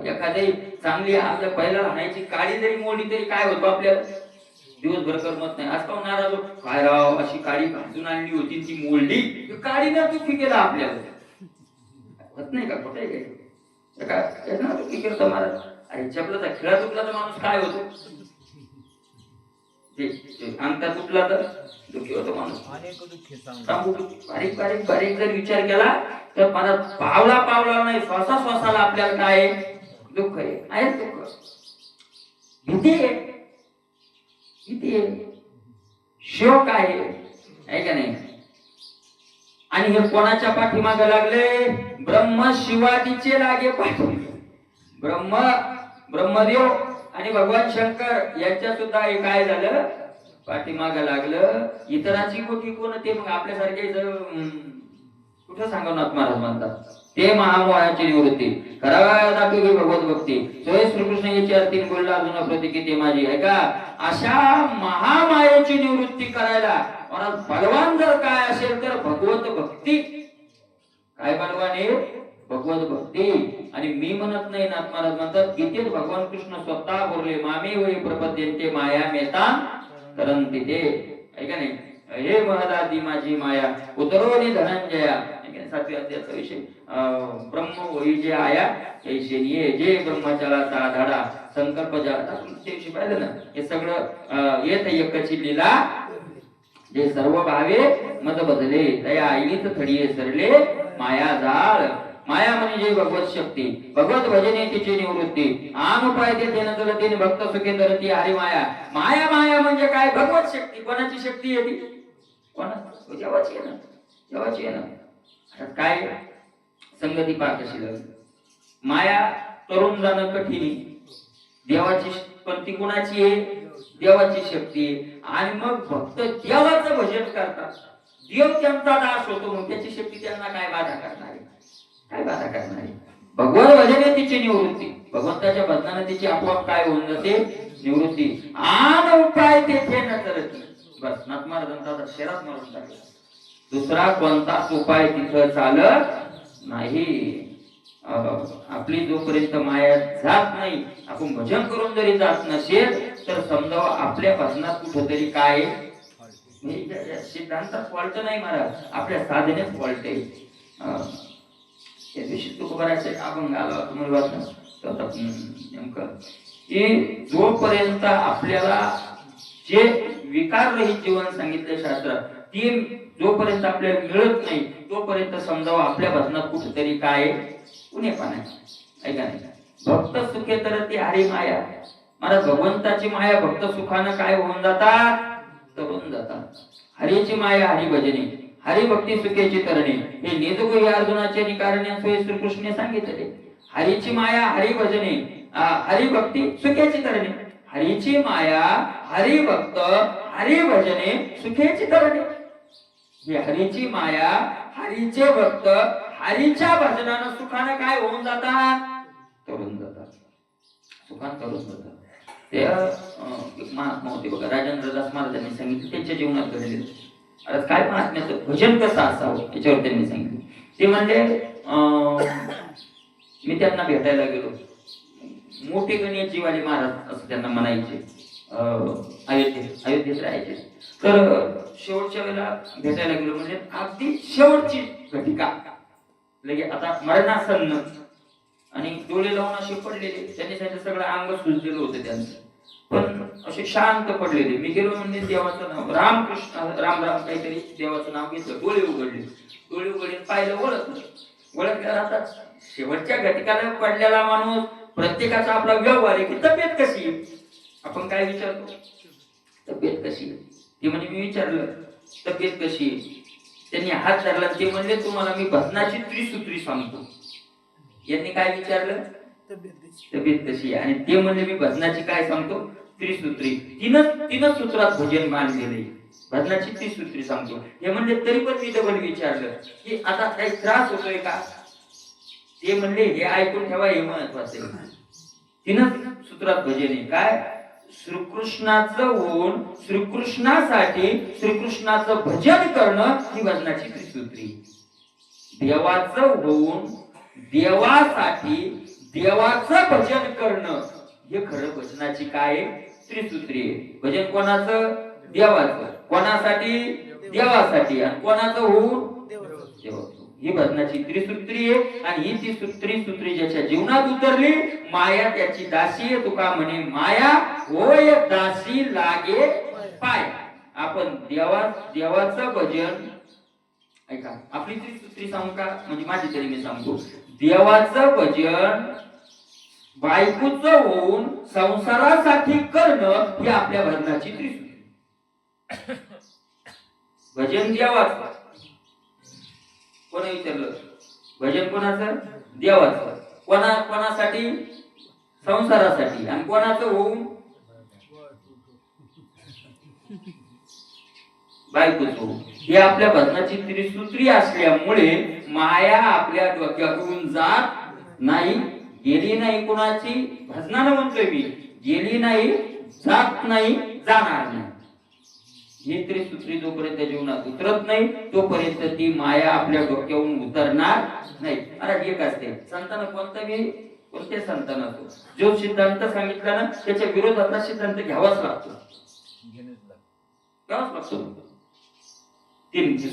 एखादी चांगली आपल्या पहिला राहायची काळी जरी मोडली तरी काय होतो आपल्याला? दिवसभर करमत नाही. आज काऊन नाराज हो? काय राव, अशी काळी भाजून आणली होती ती मोडली. काळीला दुःखी केला आपल्याला. होत नाही का? कुठे काय दुःखी करतो महाराज? अरे चपलाचा खेळा चुकला तर माणूस काय होतो? अंगठा तुटला तर दुःखी होतो माणूस. सांगू बारीक जर विचार केला तर मला पावला नाही, श्वासाला आपल्याला काय दुःख आहे दुःख. भीती आहे, शोक आहे का नाही? आणि हे कोणाच्या पाठीमागे लागले? ब्रह्म शिवाजीचे लागे पाठी. ब्रह्मदेव आणि भगवान शंकर यांच्या सुद्धा हे काय झालं? पाठीमागे लागलं. इतरांची कोठी कोण? ते मग आपल्यासारखे कुठं सांगणार महाराज म्हणतात ते महामोहाची निवृत्ती कराव्या दाखवी भगवत भक्ती. सोय श्रीकृष्ण याची अर्थ बोलला अर्जुन प्रतीकी ते माझी आहे का? अशा महामायेची निवृत्ती करायला महाराज बलवान जर काय असेल तर भगवत भक्ती. काय बलवान आहे? भगवत भक्ती. आणि मी म्हणत नाही ना, महाराज म्हणतात गीतेत भगवान कृष्ण स्वतः बोलले मामे वै प्रपद्यन्ते माया मेता करंती ते. आहे का नाही? हे महदादी माझी माया उतरोनी धनंजया. 7व्या अध्यायाचा विषय ब्रह्म होई जे आया ऐशेनिये जे ब्रह्मचाराचा आधाडा संकल्प जाता. दिवशी पाहिलं ना, हे सगळं येत एकची लीला जे सर्व भावे मत बदले दया आईनीत थडिये सरले माया जाळ. माया म्हणजे भगवत शक्ती, भगवत भजने तिची निवृत्ती. आन उपाय ते नजरतीन भक्त सुखे धरती हरी माया. माया म्हणजे काय? भगवत शक्ती. कोणाची शक्ती आहे ती? कोणा? देवाची आहे ना. काय संगती पार कशी लागली? माया तरुण जाणं कठीण. देवाची पण ती कोणाची आहे? देवाची शक्ती. आणि मग भक्त देवाचं भजन करतात, देव त्यांचा दास होतो, मग त्याची शक्ती त्यांना काय बाधा करणार? भगवत भजने तिची निवृत्ती. भगवंताच्या भजनाने तिची आपोआप काय होऊन जाते? निवृत्ती. आन उपाय तेथे न करती. बस नाथमार दंताचा शेरात मारून टाकला. दुसरा कोणताच उपाय तिथं चालत नाही. आपली जोपर्यंत माया जात नाही, आपण भजन करून जरी जात नसेल तर समजा आपल्या भजनात कुठेतरी काय सिद्धांतात फॉल्ट नाही महाराज, आपल्या साधनेत फॉल्ट आहे. या दिवशी तुकोबाराचे अभंग आला तुम्हाला नेमकं की जोपर्यंत आपल्याला जे विकाररहित जीवन सांगितलं शास्त्रात, ती जोपर्यंत आपल्याला मिळत नाही तोपर्यंत समजावं आपल्या भजनात कुठेतरी काय उणेपणा आहे. ऐका नाही, भक्त सुखे तर ती हरी माया. महाराज भगवंताची माया भक्त सुखानं काय होऊन जातात? तरुण जातात. हरीची माया हरी भजने, हरी भक्ती सुखेची तरणे. हे निजगुही अर्जुनाचे निकारण्या सोय श्रीकृष्ण सांगितले. हरीची माया हरी भजने, हरी भक्ती सुखेची तरणे. हरीची माया हरी भक्त हरी भजने सुखेची तरणे. ही हरीची माया हरीचे भक्त हरीच्या भजनानं सुखानं काय होऊन जातात, तरुण जातात, सुखान तरुण जातात. ते एक महात्मा होते बघा, राजेंद्रदास महाराजांनी सांगितलं त्यांच्या जीवनात घडलेलं. आता काय महात्म्याचं भजन कसं असावं त्याच्यावर त्यांनी सांगितलं. ते म्हणले मी त्यांना भेटायला गेलो, मोठे गणेशजीवाले महाराज असं त्यांना म्हणायचे, अयोध्येत राहायचे. तर शेवटच्या वेळेला भेटायला गेलो म्हणजे अगदी शेवटची घटिका, लगे आता मरणासन्न आणि डोळे लावून असे पडलेले. त्यांनी त्यांचं सगळं अंग सुजलेलं होतं त्यांचं, पण असे शांत पडलेले. मी गेलो म्हणजे देवाचं नाव रामकृष्ण राम राम काहीतरी देवाचं नाव घेतलं, डोळे उघडले पाहिलं, ओळखल्या जातात. शेवटच्या घटिकाला पडलेला माणूस, प्रत्येकाचा आपला व्यवहार आहे की तब्येत कशी आहे, आपण काय विचारतो, तब्येत कशी आहे. ते म्हणजे मी विचारलं तब्येत कशी आहे, त्यांनी हात धरला. ते म्हणले तुम्हाला मी भजनाची त्रिसूत्री सांगतो. यांनी काय विचारलं, तब्येत कशी आहे, आणि ते म्हणले मी भजनाची काय सांगतो, त्रिसूत्री. तीनच सूत्रात भजन मांडलेले, भजनाची त्रिसूत्री सांगतो. हे म्हणले तरी पण मी डबल विचारलं की आता काही त्रास होतोय का. ते म्हणले हे ऐकून ठेवा, हे महत्वाचं आहे. तीनच सूत्रात भजन आहे. काय, श्रीकृष्णाचं होऊन श्रीकृष्णासाठी श्रीकृष्णाचं भजन करणं ही भजनाची त्रिसूत्री. देवाचं होऊन देवासाठी देवाचं भजन करणं हे खरं भजनाची काय त्रिसूत्री आहे. भजन कोणाचं, देवाचं. कोणासाठी, देवासाठी. आणि कोणाचं होऊन, देवाचं. ही भजनाची त्रिसूत्री आहे. आणि ही त्रिसूत्री ज्याच्या जीवनात उतरली, माया त्याची दासी आहे. तुका म्हणे माया होय दासी लागे पाय. आपण देवाचं भजन ऐका, आपली त्रिसूत्री सांगू का, म्हणजे माझी तरी मी सांगतो. देवाचं भजन बायकोचं होऊन संसारासाठी करणं ही आपल्या भजनाची त्रिसूत्री. भजन देवाचं. कोण विचारलं, भजन कोणाचं, देवाचं. कोणासाठी, संसारासाठी. आणि कोणाचं होऊन, बायकोचं. हे आपल्या भजनाची त्रिसूत्री असल्यामुळे माया आपल्या डोक्यातून जात नाही, गेली नाही. कोणाची, भजनानं म्हणतोय मी, गेली नाही, जात नाही, जाणार नाही. ही त्रिसूत्री जोपर्यंत जीवनात उतरत नाही तोपर्यंत ती माया आपल्या डोक्यावरून उतरणार नाही. अरे एक असते संतान, कोणते संतान असो, जो सिद्धांत सांगितला ना त्याच्या विरोधातला सिद्धांत घ्यावाच लागतो.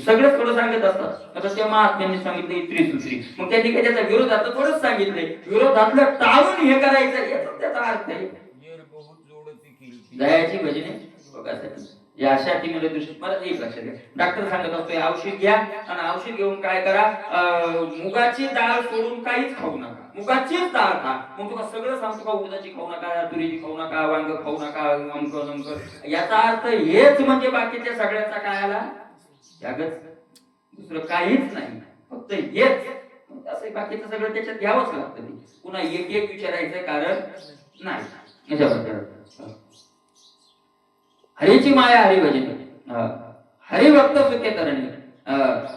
सगळं थोडं सांगत असतात. आता त्या महात्म्यांनी सांगितलं त्रिसूत्री, मग त्यांनी काय त्याचा विरोधातलं थोडंच सांगितलंय. विरोधातलं टाळून हे करायचं, याचा त्याचा अर्थ आहे दयाची भजने बघासाठी. या अशा टीमला दृष्टी मला एक लक्षात घ्या. डॉक्टर सांगत असतो औषध घ्या, आणि औषध घेऊन काय करा, मुगाची डाळ सोडून काहीच खाऊ नका, मुगाचीच डाळ खा. मग तुला सगळं सांगतो का, उडदाची खाऊ नका, तुरीची खाऊ नका, वांग खाऊ नका, नमक. याचा अर्थ हेच म्हणजे बाकीच्या सगळ्याचा काय आला, त्यागच, दुसरं काहीच नाही, फक्त हेच. असं बाकीचं सगळं त्याच्यात घ्यावंच लागतं. पुन्हा एक एक विचारायचं कारण नाही. हरीची माया हरिभजन, हरिभक्त सुखे तरणी.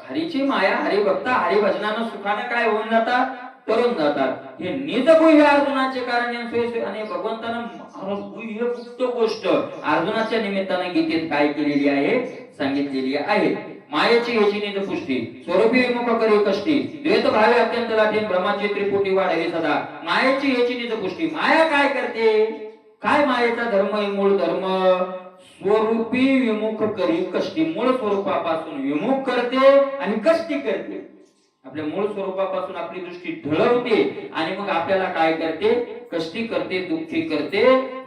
हरीची माया हरिभक्त हरिभजनानं सुखानं काय होऊन जातात, तरुण जातात. हे निजगुह्य अर्जुनाचे कारण. आणि भगवंतानं गुह्य गुप्त गोष्ट अर्जुनाच्या निमित्ताने गीतेत काय केलेली आहे, सांगितलेली आहे. मायेची ह्याची निज पुष्टी, स्वरूपी विमुख करी कष्टी, द्वैत भावे अत्यंत लाठीन, ब्रह्माची त्रिपुटी वाढावी सदा. मायेची ह्याची निज पुष्टी. माया काय करते, काय मायेचा धर्म आहे, मूळ धर्म स्वरूपी विमुख करी कष्टी. मूळ स्वरूपापासून विमुख करते आणि कष्टी करते. आपल्या मूळ स्वरूपापासून आपली दृष्टी ढळवते आणि मग आपल्याला काय करते, कष्टी करते, दुःखी करते,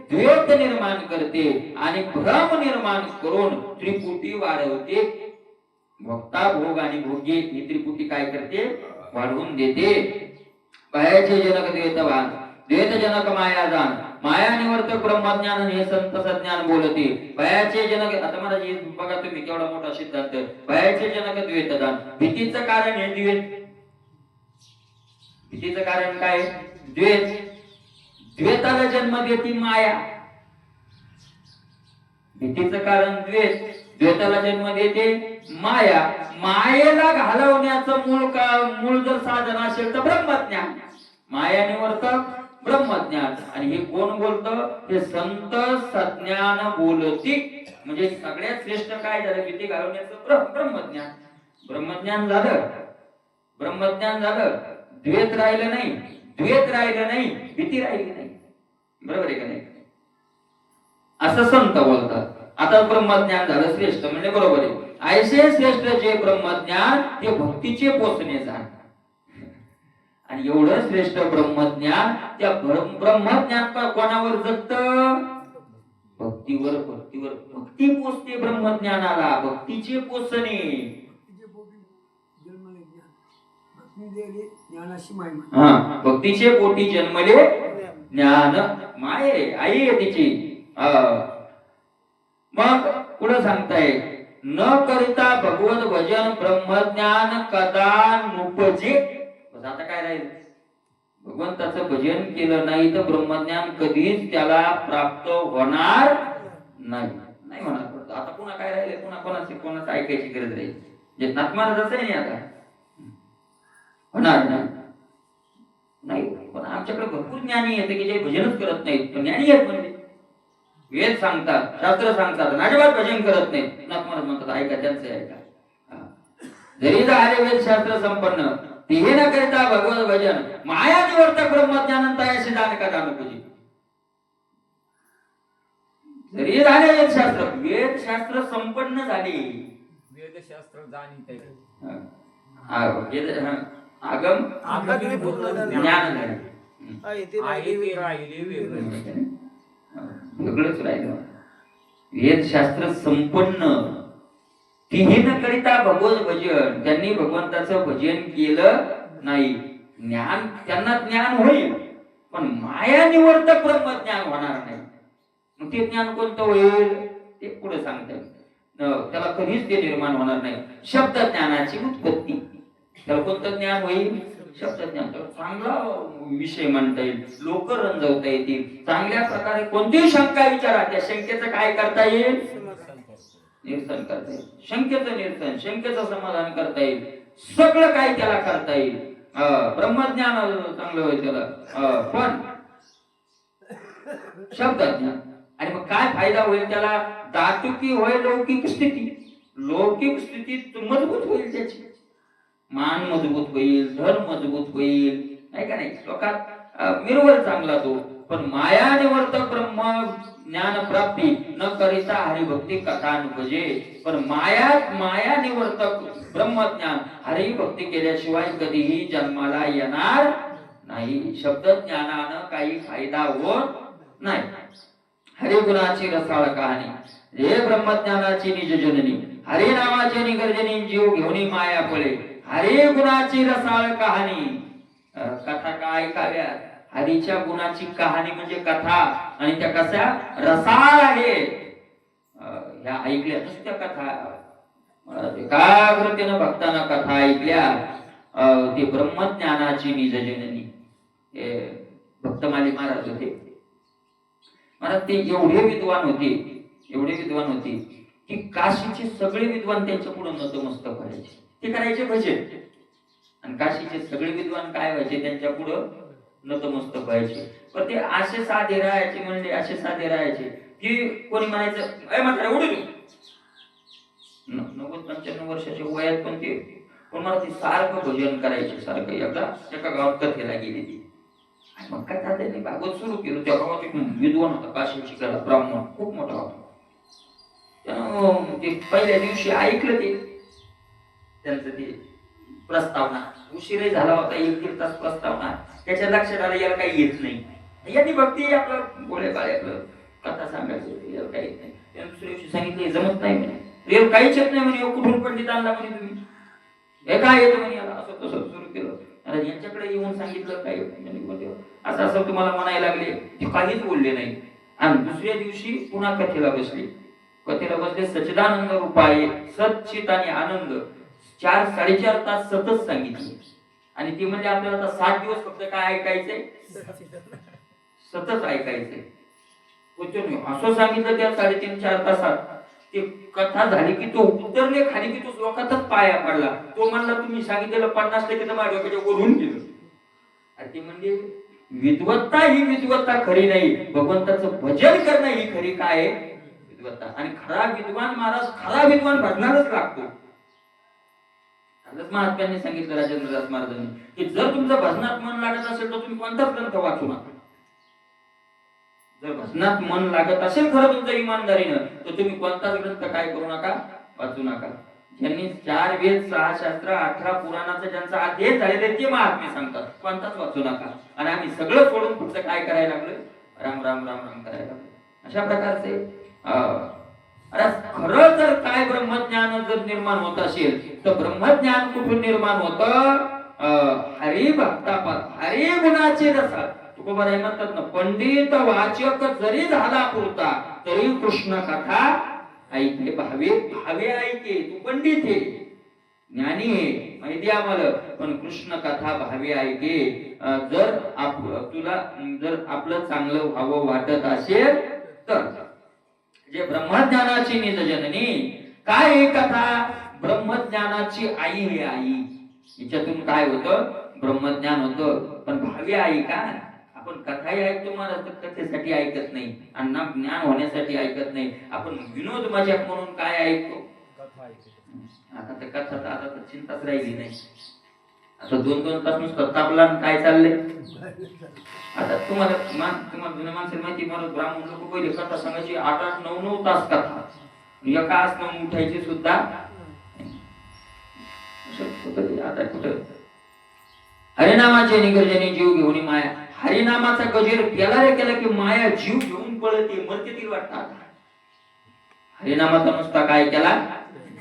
द्वेष निर्माण करते आणि भ्रम निर्माण करून त्रिपुटी वाढवते. भक्ता भोग आणि भोग्य ही त्रिपुटी काय करते, वाढवून देते. पायाचे जनक द्वैतवान, द्वैत जनक माया जाण, माया निवर्तक ब्रह्मज्ञान हे संत सज्ञान बोलते. भयाचे जनक, आता मला बघा तुम्ही केवढा मोठा सिद्धांत. भयाचे जनक द्वैतदान. भीतीचं कारण हे द्वैत. भीतीचं कारण काय, द्वैत. द्वैताला जन्म देती माया. भीतीचं कारण द्वैत, द्वैताला जन्म देते माया. मायेला घालवण्याचं मूळ जर साधन असेल तर ब्रह्मज्ञान. माया निवर्तक ब्रह्मज्ञान. आणि हे कोण बोलतं? हे संत सज्ञान बोलती. म्हणजे सगळ्यात श्रेष्ठ काय झालं? भीती घालवण्याचं ब्रह्मज्ञान. ब्रह्मज्ञान झालं, ब्रह्मज्ञान झालं, द्वैत राहिलं नाही, द्वैत राहिलं नाही, भीती राहिली नाही. बरोबर आहे का नाही? असं संत बोलतात. आता ब्रह्मज्ञान झालं श्रेष्ठ म्हणजे बरोबर आहे. ऐसे श्रेष्ठ जे ब्रह्मज्ञान ते भक्तीचे पोचणे जाण. आणि एवढं श्रेष्ठ ब्रह्मज्ञान त्या ब्रह्मज्ञान कोणावर जगत? भक्तीवर. भक्तीवर भक्ती पोचते ब्रह्मज्ञानाला. भक्तीचे पोचणे. हा, भक्तीचे पोटी जन्मले ज्ञान माये आई आहे तिची. मग पुढे सांगताय न करिता भगवत भजन ब्रह्मज्ञान कदा नुपजे. आता काय राहील? भगवंताचं भजन केलं नाही तर ब्रह्मज्ञान कधीच त्याला प्राप्त होणार नाही. नाही होणार. आता पुन्हा काय राहिले? पुन्हा कोणाचं ऐकायची गरज राहील. जे नाथमाराजाचं आहे आता होणार नाही. पण आमच्याकडे भरपूर ज्ञानी येते की जे भजनच करत नाहीत. पण ज्ञानी आहेत म्हणजे वेद सांगतात, शास्त्र सांगतात, अजिबात भजन करत नाहीत. नाथमाराज म्हणतात ऐका, त्यांचं ऐका. जरी झाले वेद शास्त्र संपन्न ते न करिता भगवत भजन माया निवर्तक ब्रह्मज्ञान तयाशी दान का दान पूजी. जरी झाले वेदशास्त्र संपन्न झाले, वेदशास्त्र जाणीत आगम ज्ञान झाले, वेगळंच राहिलं. वेदशास्त्र संपन्न तीही न करिता भगवत भजन. त्यांनी भगवंताचं भजन केलं नाही. ज्ञान त्यांना ज्ञान होईल पण माया निवर्तक ब्रह्मज्ञान होणार नाही. मग ते ज्ञान कोणतं होईल ते पुढे सांगतात. त्याला कधीच ते निर्माण होणार नाही. शब्द ज्ञानाची उत्पत्ती. त्याला कोणतं ज्ञान होईल? शब्द ज्ञान. चांगला विषय म्हणता येईल, लोक रंजवता येतील, चांगल्या प्रकारे कोणतीही शंका विचारा त्या शंकेचं काय करता येईल? निरसन करता येईल. शंकेचं निरसन, शंकेचं समाधान करता येईल. सगळं काय त्याला करता येईल. ब्रह्मज्ञान चांगलं होईल त्याला. पण शब्द ज्ञान. आणि मग काय फायदा होईल त्याला? दातुकी होईल लौकिक स्थिती. लौकिक स्थितीत मजबूत होईल त्याची. मान मजबूत होईल, धन मजबूत होईल, नाही का नाही? लोकात मिरवल चांगला तो. पण माया निवर्तक ब्रह्म ज्ञान प्राप्ती न करिता हरिभक्ती कथा नुपजे. पण माया निवर्तक ब्रह्मज्ञान हरिभक्ती केल्याशिवाय कधीही जन्माला येणार नाही. शब्द ज्ञानानं काही फायदा होत नाही. हरिगुणाची रसाळ कहाणी. हे ब्रह्मज्ञानाची निज जननी, हरि नावाचे निगर्जनी जीव घेऊन माया पळे. हरि गुणाची रसाळ कहाणी. कथा काय ऐकाव्या? हरीच्या गुणाची कहाणी म्हणजे कथा. आणि त्या कशा रसाळ आहे ह्या ऐकल्या नुसत्या कथा. एकाग्रतेनं भक्तांना कथा ऐकल्या. ते ब्रह्मज्ञानाची निज जननी. भक्तमाली महाराज होते. महाराज ते एवढे विद्वान होते की काशीचे सगळे विद्वान त्यांच्या पुढे नतमस्तक व्हायचे. ते करायचे भजन. आणि काशीचे सगळे विद्वान काय व्हायचे? त्यांच्या पुढे नतमस्तक व्हायचे. पण ते असे साधे राहायचे, म्हणजे असे साधे राहायचे की कोणी म्हणायचं अय म्हातारे उडू तू. 90-95 वर्षाच्या वयात पण ते मला ते सारखं भजन करायचे. सारखं. एकदा एका गावात कथेला गेली ती. मग कथा त्यांनी भागवत सुरू केलं. त्या गावात एक विद्वान होता, काशीची कला ब्राह्मण, खूप मोठा होता. त्यानं ते पहिल्या दिवशी ऐकलं ते त्यांचं ते प्रस्तावना. उशीरही झाला होता, 1-1.5 तास प्रस्तावना. त्याच्या लक्षात आलं याला काही येत नाही. यांनी भक्ती आपलं गोळे बाळे आपलं कथा सांगायचं याला काही येत नाही. त्यानं दुसऱ्या दिवशी सांगितलं जमत नाही म्हणे. याला काहीच येत नाही म्हणे. कुठून पंडित आणला म्हणे तुम्ही? हे काय येतं म्हणे याला? असं तसं सुरू केलं. आणि यांच्याकडे येऊन सांगितलं काय असं असं तुम्हाला म्हणायला लागले. ते काहीच बोलले नाही. आणि दुसऱ्या दिवशी पुन्हा कथेला बसले. सच्चिदानंद रूपाये सच्चित आणि आनंद 4-4.5 तास सतत सांगितले. आणि ती म्हणजे आपल्याला आता 7 दिवस फक्त काय ऐकायचंय? सतत ऐकायचंय. असं सांगितलं त्या 3.5-4 तासात. ते कथा झाली की तो उतरले खाली की तो लोकातच पाया पडला. तो म्हणला तुम्ही सांगितलेलं 50% तर माझ्या डोक्याच्या वरून गेलं. आणि ते म्हणजे विद्वत्ता ही विद्वत्ता खरी नाही, भगवंताचं भजन करणं ही खरी काय आहे विद्वत्ता. आणि खरा विद्वान महाराज खरा विद्वान भजनालाच लागतो. महात्म्यांनी सांगितलं राजेंद्रदास महाराजांनी की जर तुमचं भजनात मन लागत असेल तर तुम्ही कोणताच ग्रंथ वाचू नका. जर भजनात मन लागत असेल खरं तुमचं इमानदारीनं तर तुम्ही कोणताच ग्रंथ काय करू नका, वाचू नका. ज्यांनी 4 वेद 6 शास्त्र 18 पुराणाचं ज्यांचा अध्ययन झालेले ते महात्मे सांगतात कोणताच वाचू नका. आणि आम्ही सगळं सोडून फक्त काय करायला लागलो, राम राम राम राम करायला लागलो. अशा प्रकारचे अरे खरं जर काय ब्रह्मज्ञान जर निर्माण होत असेल तर ब्रह्मज्ञान कुठून निर्माण होतं, हरी भक्तापासून. हरी गुणाचे रसा तुकोबाराय म्हणतात ना, पंडित वाचक जरी झाला पुरता तरी कृष्ण कथा ऐके. भावे भावे ऐके. तू पंडित आहे, ज्ञानी आहे, माहिती आम्हाला, पण कृष्ण कथा भावे ऐके. जर तुला जर आपलं चांगलं व्हावं वाटत असेल तर जे ब्रह्मज्ञानाची निजजननी काय ही कथा, ब्रह्मज्ञानाची आई हे आई. हिच्यातून काय होतं, ब्रह्मज्ञान होतं. पण भावी आई का, आपण कथाही ऐकतो महाराज तर कथेसाठी ऐकत नाही आणि ना ज्ञान होण्यासाठी ऐकत नाही. आपण विनोद मजाक म्हणून काय ऐकतो, आता तर कथा तर आता तर चिंताच राहिली नाही. आता 2-2 तास नुसतं तापला काय चाललंय. आता तुम्हाला जुन्या माणसाला माहिती, मला ब्राह्मण लोक पहिले कथा सांगायची 8-8, 9-9 तास कथा, एका आसनं उठायची सुद्धा. आता कुठं हरिनामाचे निगर्जने जीव घेऊन माया. हरिनामाचा गजेर केला रे केला की माया जीव घेऊन पळते, मरते वाटतात. हरिनामाचा नुसता काय केला,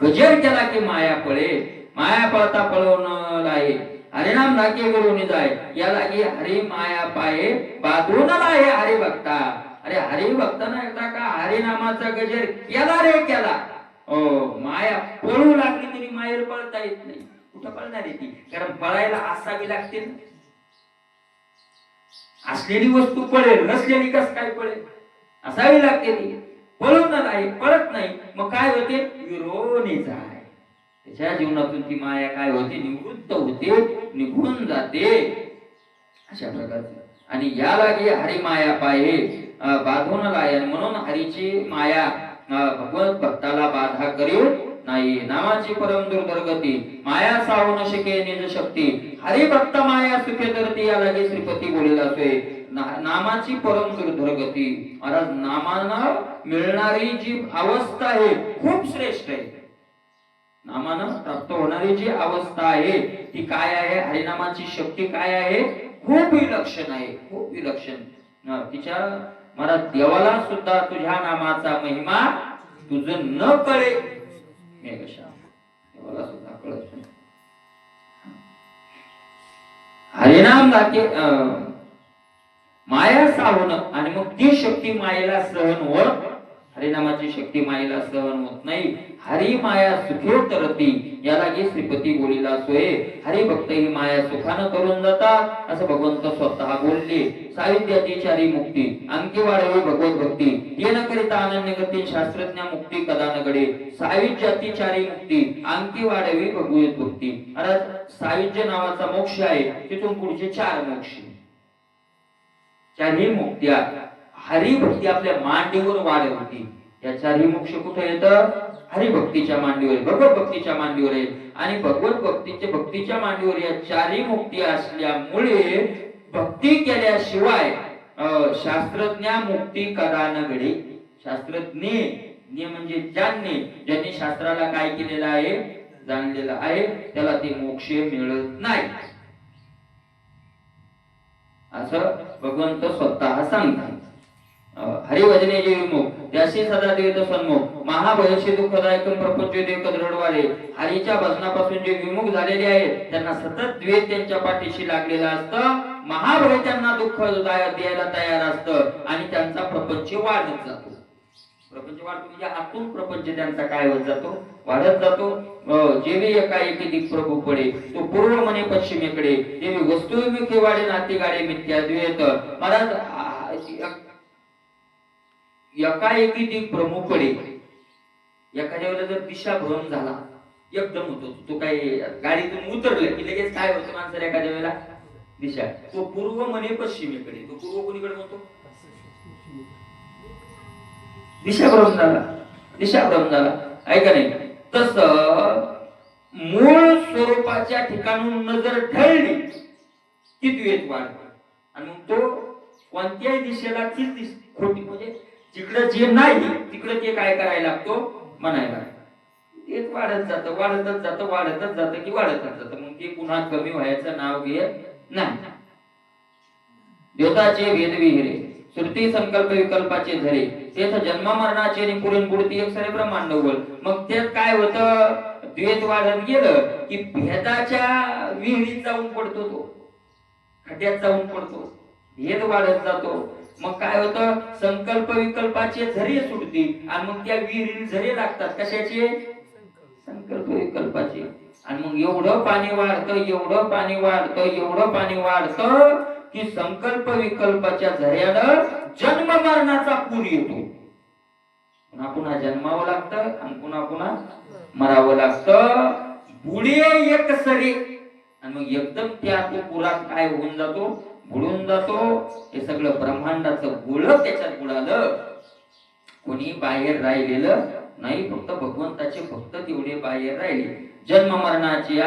गजेर केला की माया पळे. माया पळता पळवून आहे, हरिनाम नाके करून जाय. याला की हरी माया पाये बांधून आहे हरी भक्ता. अरे हरी भक्ताना एकदा का हरिनामाचा गजेर केला रे केला, माया पळू लागली तरी मायेला पळता येत नाही. कुठं पळणार आहे ती, कारण पळायला असावी लागते. असलेली वस्तू पळेल, नसलेली कस काय पळेल, असावी लागते ती. पळून नाही, पळत नाही, मग काय होते, विरोनी जाय. त्याच्या जीवनातून ती माया काय होते, निवृत्त होते, निघून जाते. अशा प्रकारचे. आणि याला हरी माया पाये बांधून लायन, म्हणून हरीची माया भगवत भक्ताला बाधा करील नाही. नामाची परम दुर्धर्गती माया सावू न शके निज शक्ती. हरी भक्त माया सुखे धरती, याला श्रीपती बोलेला असोय. नामाची परम दुर्धर्गती, महाराज नामानं मिळणारी जी अवस्था आहे खूप श्रेष्ठ आहे. नामानं प्राप्त होणारी जी अवस्था आहे ती काय आहे, हरिनामाची शक्ती काय आहे, खूप विलक्षण आहे, खूप विलक्षण. तिच्या मला देवाला सुद्धा तुझ्या नामाचा महिमा तुझं न कळे मेघशा, देवाला सुद्धा कळत नाही. हरिनाम दाखे माया सावून, आणि मग ती शक्ती मायेला सहन होत, हरिनामाची शक्ती मायेला सहन होत नाही. हरी माया सुखे तरती, याला श्रीपती बोलीला सोय. हरी भक्त ही माया सुखानं करून जातात असं भगवंत स्वतः बोलले. साहित्याची चारी मुक्ती अंकी वाढवी भगवत भक्ती, ये न करिता अनन्य गती शास्त्रज्ञ मुक्ती कदा न घडे. साहित्याची चारी मुक्ती अंकी वाढवी भगवत भक्ती. अर्थात साहित्य नावाचा मोक्ष आहे, तिथून पुढचे 4 मोक्ष. चारही मुक्त्या हरिभक्ती आपल्या मांडीवर वाढवती. या चारही मोक्ष कुठे येतं, हरिभक्तीच्या मांडीवर, भगवत भक्तीच्या मांडीवर आहे. आणि भगवत भक्तीच्या मांडीवर या चारही मुक्ती असल्यामुळे भक्ती केल्याशिवाय शास्त्रज्ञ मुक्ती कदा न घडे. शास्त्रज्ञ म्हणजे ज्यांनी शास्त्राला काय केलेलं आहे, जाणलेलं आहे, त्याला ते मोक्ष मिळत नाही असं भगवंत स्वतः सांगतात. हरिभजने जे विमुख त्याशी सदा देत सन्मुख, महाभयशी दुःखदायक प्रपंच देव दृढवाले. हरीच्या भजनापासून जे विमुख झालेले आहेत त्यांना सतत द्वेष त्यांच्या पाठीशी लागलेला असतं. महाभय त्यांना दुःख द्यायला तयार असतं आणि त्यांचा प्रपंच वाढत जातो. प्रपंच वाढतो म्हणजे आतून प्रपंच त्यांचा काय होत जातो, वाढत जातो. जेवी एकाएकी दिक प्रभू पडे तो पूर्व मने पश्चिमेकडे, देवी वस्तुविमुखी वाढे नाती गाडे मिथ्या द्वेत. महाराज एकाएकी दिक प्रमुख पडे, एखाद्या वेळेला जर दिशा भ्रम झाला एकदम होतो, तो काही गाडीतून उतरलं की लगेच काय होतं माणसाला एखाद्या वेळेला दिशा, तो पूर्व म्हणे पश्चिमेकडे, तो पूर्व कोणीकडे म्हणतो, दिशाभ्रम झाला, दिशाभ्रम झाला, ऐका नाही. तस मूळ स्वरूपाच्या ठिकाणून नजर ढळली की द्वेष वाढतो आणि मग तो कोणत्याही दिशेला तीच खोटी, म्हणजे जिकडे जे नाही तिकडे ते काय करायला लागतो, म्हणायला. तेच वाढत जातं, वाढतच जातं, वाढतच जातं की वाढतच जातं, मग ते पुन्हा कमी व्हायचं नाव घेत नाही. द्योताचे वेद विहिरे, श्रुती संकल्प विकल्पाचे झरे, तेथ जन्म मरणाचे आणि पुरण पुढती एक सारे ब्रह्मांड उगल. मग त्यात काय होतं, द्वेष वाढत गेलं की भेदाच्या विहिरीत जाऊन पडतो, तो खड्ड्यात जाऊन पडतो, भेद वाढत जातो. मग काय होतं, संकल्प विकल्पाचे झरे सुटते आणि मग त्या विहिरीला झरे लागतात, कशाचे, संकल्प विकल्पाचे. आणि मग एवढं पाणी वाढतं, एवढं पाणी वाढतं, एवढं पाणी वाढतं की संकल्प विकल्पाच्या झऱ्यानं जन्म मरणाचा पूर येतो. पुन्हा पुन्हा जन्मावं लागतं आणि पुन्हा पुन्हा मरावं लागतं. बुडे एक सरे आणि मग एकदम त्या तो पुरात काय होऊन जातो, बुडून जातो. हे सगळं ब्रह्मांडाचं गोळं त्याच्यात बुडालं. कोणी बाहेर राहिलेलं नाही, फक्त भगवंताचे भक्त तेवढे बाहेर राहिले. जन्म मरणाची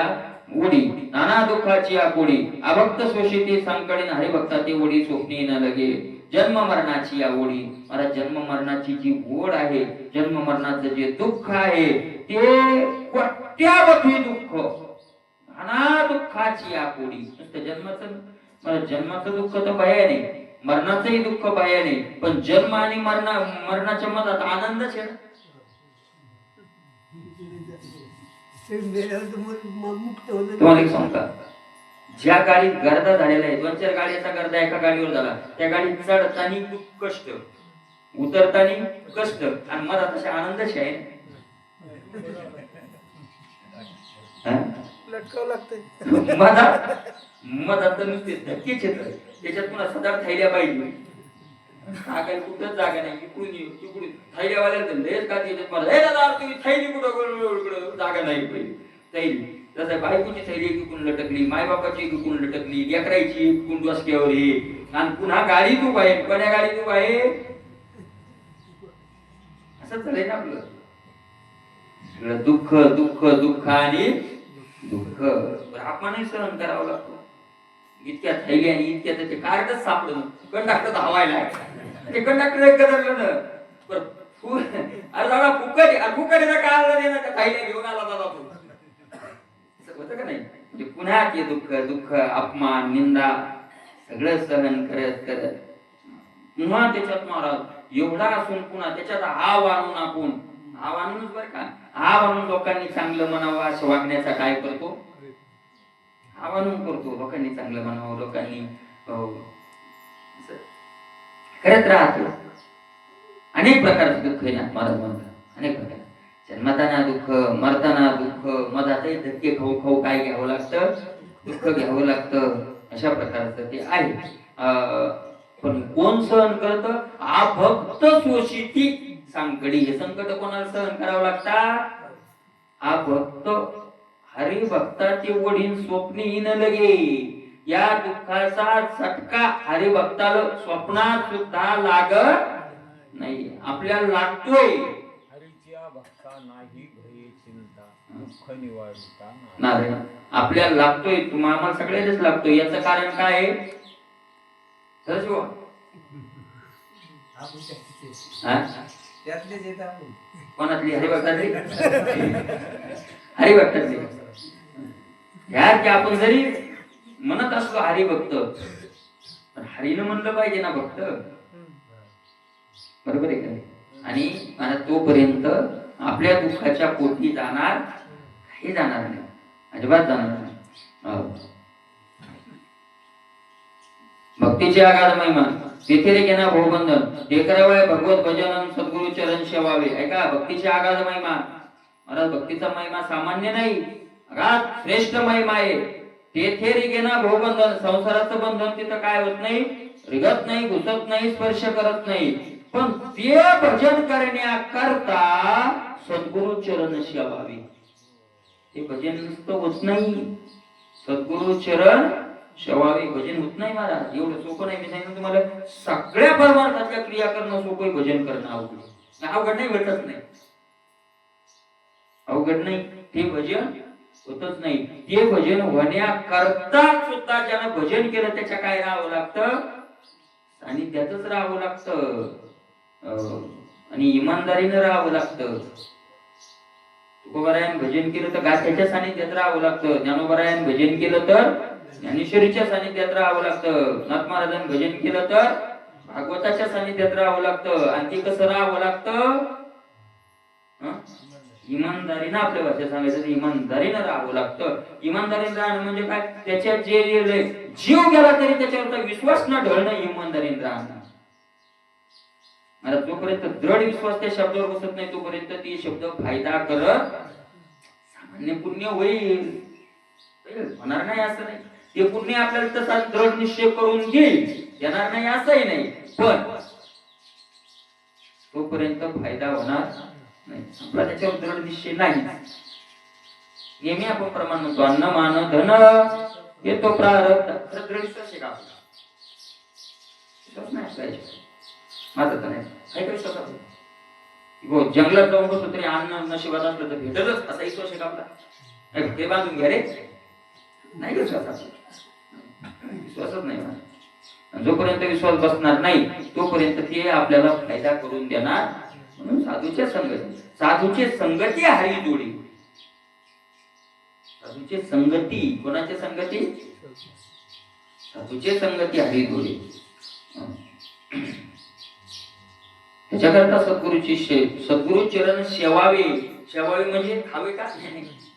ओढी, नाना दुःखाची कोडी, अभक्त शोषिती संकळीन हरिभक्ता ते ओढी स्वप्नी न लगे. जन्म मरणाची ओढी, मला जन्म मरणाची जी ओढ आहे, जन्म मरणाचं जे दुःख आहे ते कोट्यावधी दुःख, नाना दुःखाची कोडी. नुसतं जन्माचं, मला जन्माचं दुःख तर भया नाही, मरणाचंही दुःख भया नाही, पण जन्म आणि मरणाच्या मधात आनंदच आहे. तुम्हाला एक सांगता, ज्या गाडीत गर्दा झालेला आहे, 2-4 गाडीचा गर्दा एका गाडीवर झाला, त्या गाडीत चढताना दुःख कष्ट, उतरताना कष्ट आणि मधात असे आनंदच आहे. लटकावं लागतंय मधात नुसते धक्केच येतात, त्याच्यात पुन्हा सदार थैल्या पाहिजे. हा काही कुठंच जागा नाही, इकडून थैल्यावाल्याला लयच का त्याच्यात मला, हे दादा तुम्ही थैली कुठं, जागा नाही पाहिजे थैली. तसं बायकोची थैली इकडून लटकली, मायबापाची इकडून लटकली, लेकरायची इकडून डोसक्यावर हे, आणि पुन्हा गाडी तू आहे, कोण्या गाडी तू आहे, असं झालंय ना आपलं सगळं. दुःख दुःख दुःख आणि दुःख आपणही सहन करावं लागतो. इतक्या थैली आणि इतक्या त्याचे कार्डच सापडलं, कंडक्टर धावायला, ते कंडक्टर एक गदरलं ना, अरे दादा फुकट काय थैल्या घेऊन आला दादा तू, होतं का नाही. म्हणजे पुन्हा ते दुःख दुःख, अपमान, निंदा सगळं सहन करत करत पुन्हा त्याच्यात महाराज एवढा असून पुन्हा त्याच्यात हाव आणून आपण, हाव आणूनच बरं का, हाव आणून लोकांनी चांगलं म्हणावं असं वागण्याचा काय करतो, आवाहन करतो, लोकांनी चांगलं म्हणावं, लोकांनी करत राहतो. अनेक प्रकारचे दुःख आहे ना महाराज म्हणतात, अनेक प्रकार. जन्मताना दुःख, मरताना दुःख, मधातही धक्के खाऊ खाऊ काय घ्यावं लागतं, दुःख घ्यावं लागतं. अशा प्रकारचं ते आहे. पण कोण सहन करत, अभक्त शोषिती सांकडी. हे संकट कोणाला सहन करावं लागतात, अभक्त हरिभक्ताचे वडील स्वप्नी न लगे. या दुःखाचा चटका हरिभक्ताला स्वप्नात सुद्धा लागत नाही, आपल्याला लागतोय. हरीच्या भक्ता नाही भये चिंता, दुःख निवारता नाही, आपल्याला लागतोय, तुम्हाला आम्हाला सगळ्यांनाच लागतोय. याचं कारण काय आहे, कोणातली, हरिभक्तातली, हरिभक्तातली. ह्या आपण जरी म्हणत असलो हरिभक्त, पण हरीनं म्हणलं पाहिजे ना भक्त, बरोबर आहे का. आणि तोपर्यंत आपल्या दुःखाच्या पोटी जाणार काही जाणार नाही, अजिबात जाणार नाही. भक्तीची आगाध महिमा, तेथे रे घेणा भवबंधन, ते करावं भगवत भजन, सद्गुरु चरण सेवावे. ऐका, भक्तीची आगाध महिमा महाराज, भक्तीचा महिमा सामान्य नाही, अगाध श्रेष्ठ महिमा आहे. तेथे रे घेणा भवबंधन, संसाराचं बंधन तिथं काय होत नाही, रिगत नाही, घुसत नाही, स्पर्श करत नाही. पण ते भजन करण्याकरता सद्गुरु चरण शेवावे. ते भजन नुसतं होत नाही, सद्गुरु चरण शेवावे. भजन होत नाही महाराज, एवढं सोपं नाही. मी सांगितलं तुम्हाला, सगळ्या परमार्थाच्या क्रिया करणं सोपं, भजन करणं अवघड. अवघड नाही, भेटत नाही, अवघड नाही. ते भजन होतच नाही. ते भजन होण्याकरता सुद्धा ज्यानं भजन केलं त्याच्या काय राहावं लागतं, आणि त्यातच राहावं लागतं, आणि इमानदारीनं राहावं लागतं. तुकोबारायन भजन केलं तर गाथ्याच्या सानिध्यात राहावं लागतं. ज्ञानोबारायन भजन केलं तर ज्ञानेश्वरीच्या सानिध्यात राहावं लागतं. नाथ महाराजांनी भजन केलं तर भागवताच्या सानिध्यात राहावं लागतं. आणि ते कसं राहावं लागतं, इमानदारीनं. आपल्या भाषेत सांगायचं तर इमानदारीनं राहावं लागतं. इमानदारीनं राहणं म्हणजे काय, त्याच्यात जे जीव गेला तरी त्याच्यावरचा विश्वास न ढळणं इमानदारीनं राहणं. मला जोपर्यंत दृढ विश्वास त्या शब्दावर बसत नाही तोपर्यंत ते शब्द फायदा करत सामान्य पुण्य होईल, होणार नाही असं नाही. ते पुण्य आपल्याला तसा दृढ निश्चय करून घेईल, येणार नाही असंही नाही, पण तोपर्यंत फायदा होणार नाही. आपला त्याच्यावर दृढ निश्चय नाही. नेहमी आपण प्रमाण म्हणतो, अन्न मान धन येतो प्रारब्ध. दृढ विश्वास आहे का आपला? विश्वास नाही आपला माझा तर नाही. काय विश्वास आपला? हो, जंगलात जाऊन बसलो तरी अन्न नशिबात असलं तर भेटलच असा विश्वास आहे का आपला? हे बांधून घ्या रे, नाही विश्वास आपला, विश्वासच नाही. जोपर्यंत विश्वास बसणार नाही तोपर्यंत ते आपल्याला फायदा करून देणार. म्हणून साधूच्या संगती, साधूचे संगती हरी जोडी. साधूचे संगती, कोणाच्या संगती? साधूचे संगती हरी जोडी. त्याच्याकरता सद्गुरु चरण शेवावे. शेवावे म्हणजे खावे का,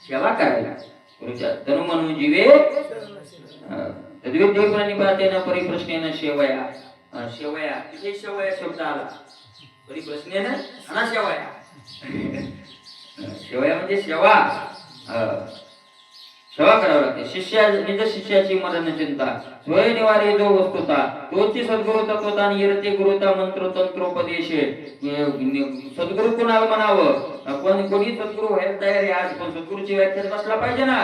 सेवा करायला. गुरुच्या तनु मनु जीवे तद्विद्येन पातेन परिप्रश्नेन शेवया. शेवया, तिथे शेवया शब्द आला, परिप्रश्नेन अना शेवया. शेवया म्हणजे सेवा, सेवा करावी लागते. निज शिष्याची मरण चिंता, स्वय निवारी जो वस्तुता, तोची सद्गुरु तत्वता आणि येरते गुरुता मंत्र तंत्रोपदेशे. सद्गुरु कोणाला म्हणावं, कोणी सद्गुरु व्हायला तयार आहे आज, पण सद्गुरूची व्याख्या बसला पाहिजे ना.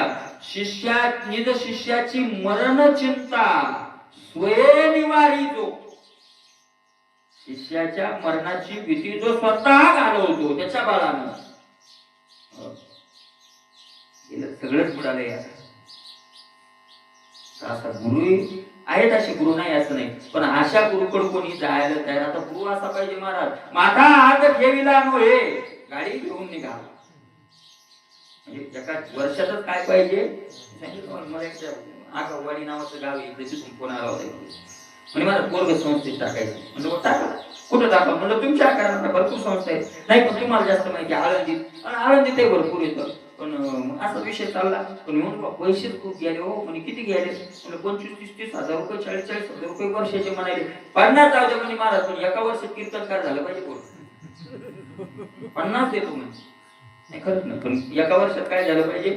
निज शिष्याची मरण चिंता, स्वय निवारी जो, शिष्याच्या मरणाची भीती जो स्वतः घालवतो त्याच्या बाळानं. सगळंच बुडालंय. असा गुरु आहेत, असे गुरु नाही असं नाही, पण अशा गुरुकडे कोणी जायला तयार. आता गुरु असा पाहिजे महाराज, माझा हात ठेविला नव्हे, गाडी घेऊन निघाला. म्हणजे एका वर्षातच काय पाहिजे. मला एक वाडी नावाचं गाव आहे, तिथून फोन आला होता. म्हणजे मला पोरग संस्थेत टाकायचं. म्हणजे टाका, कुठं टाका? म्हणजे तुमच्या आकारात भरपूर संस्था आहे. नाही पण तुम्हाला जास्त माहिती आळंदीत, आळंदीत भरपूर येतं. पण असा विषय चालला, पण म्हणून पैसे खूप गेले हो. म्हणजे किती गेले? म्हणजे 25-30 हजार रुपये, 40-40 हजार रुपये वर्षाचे म्हणाले. 50 जाऊ दे म्हणजे महाराज, पण एका वर्षात कीर्तनकार झालं पाहिजे. कोण 50 देतो म्हणजे नाही, खरंच ना. पण एका वर्षात काय झालं पाहिजे?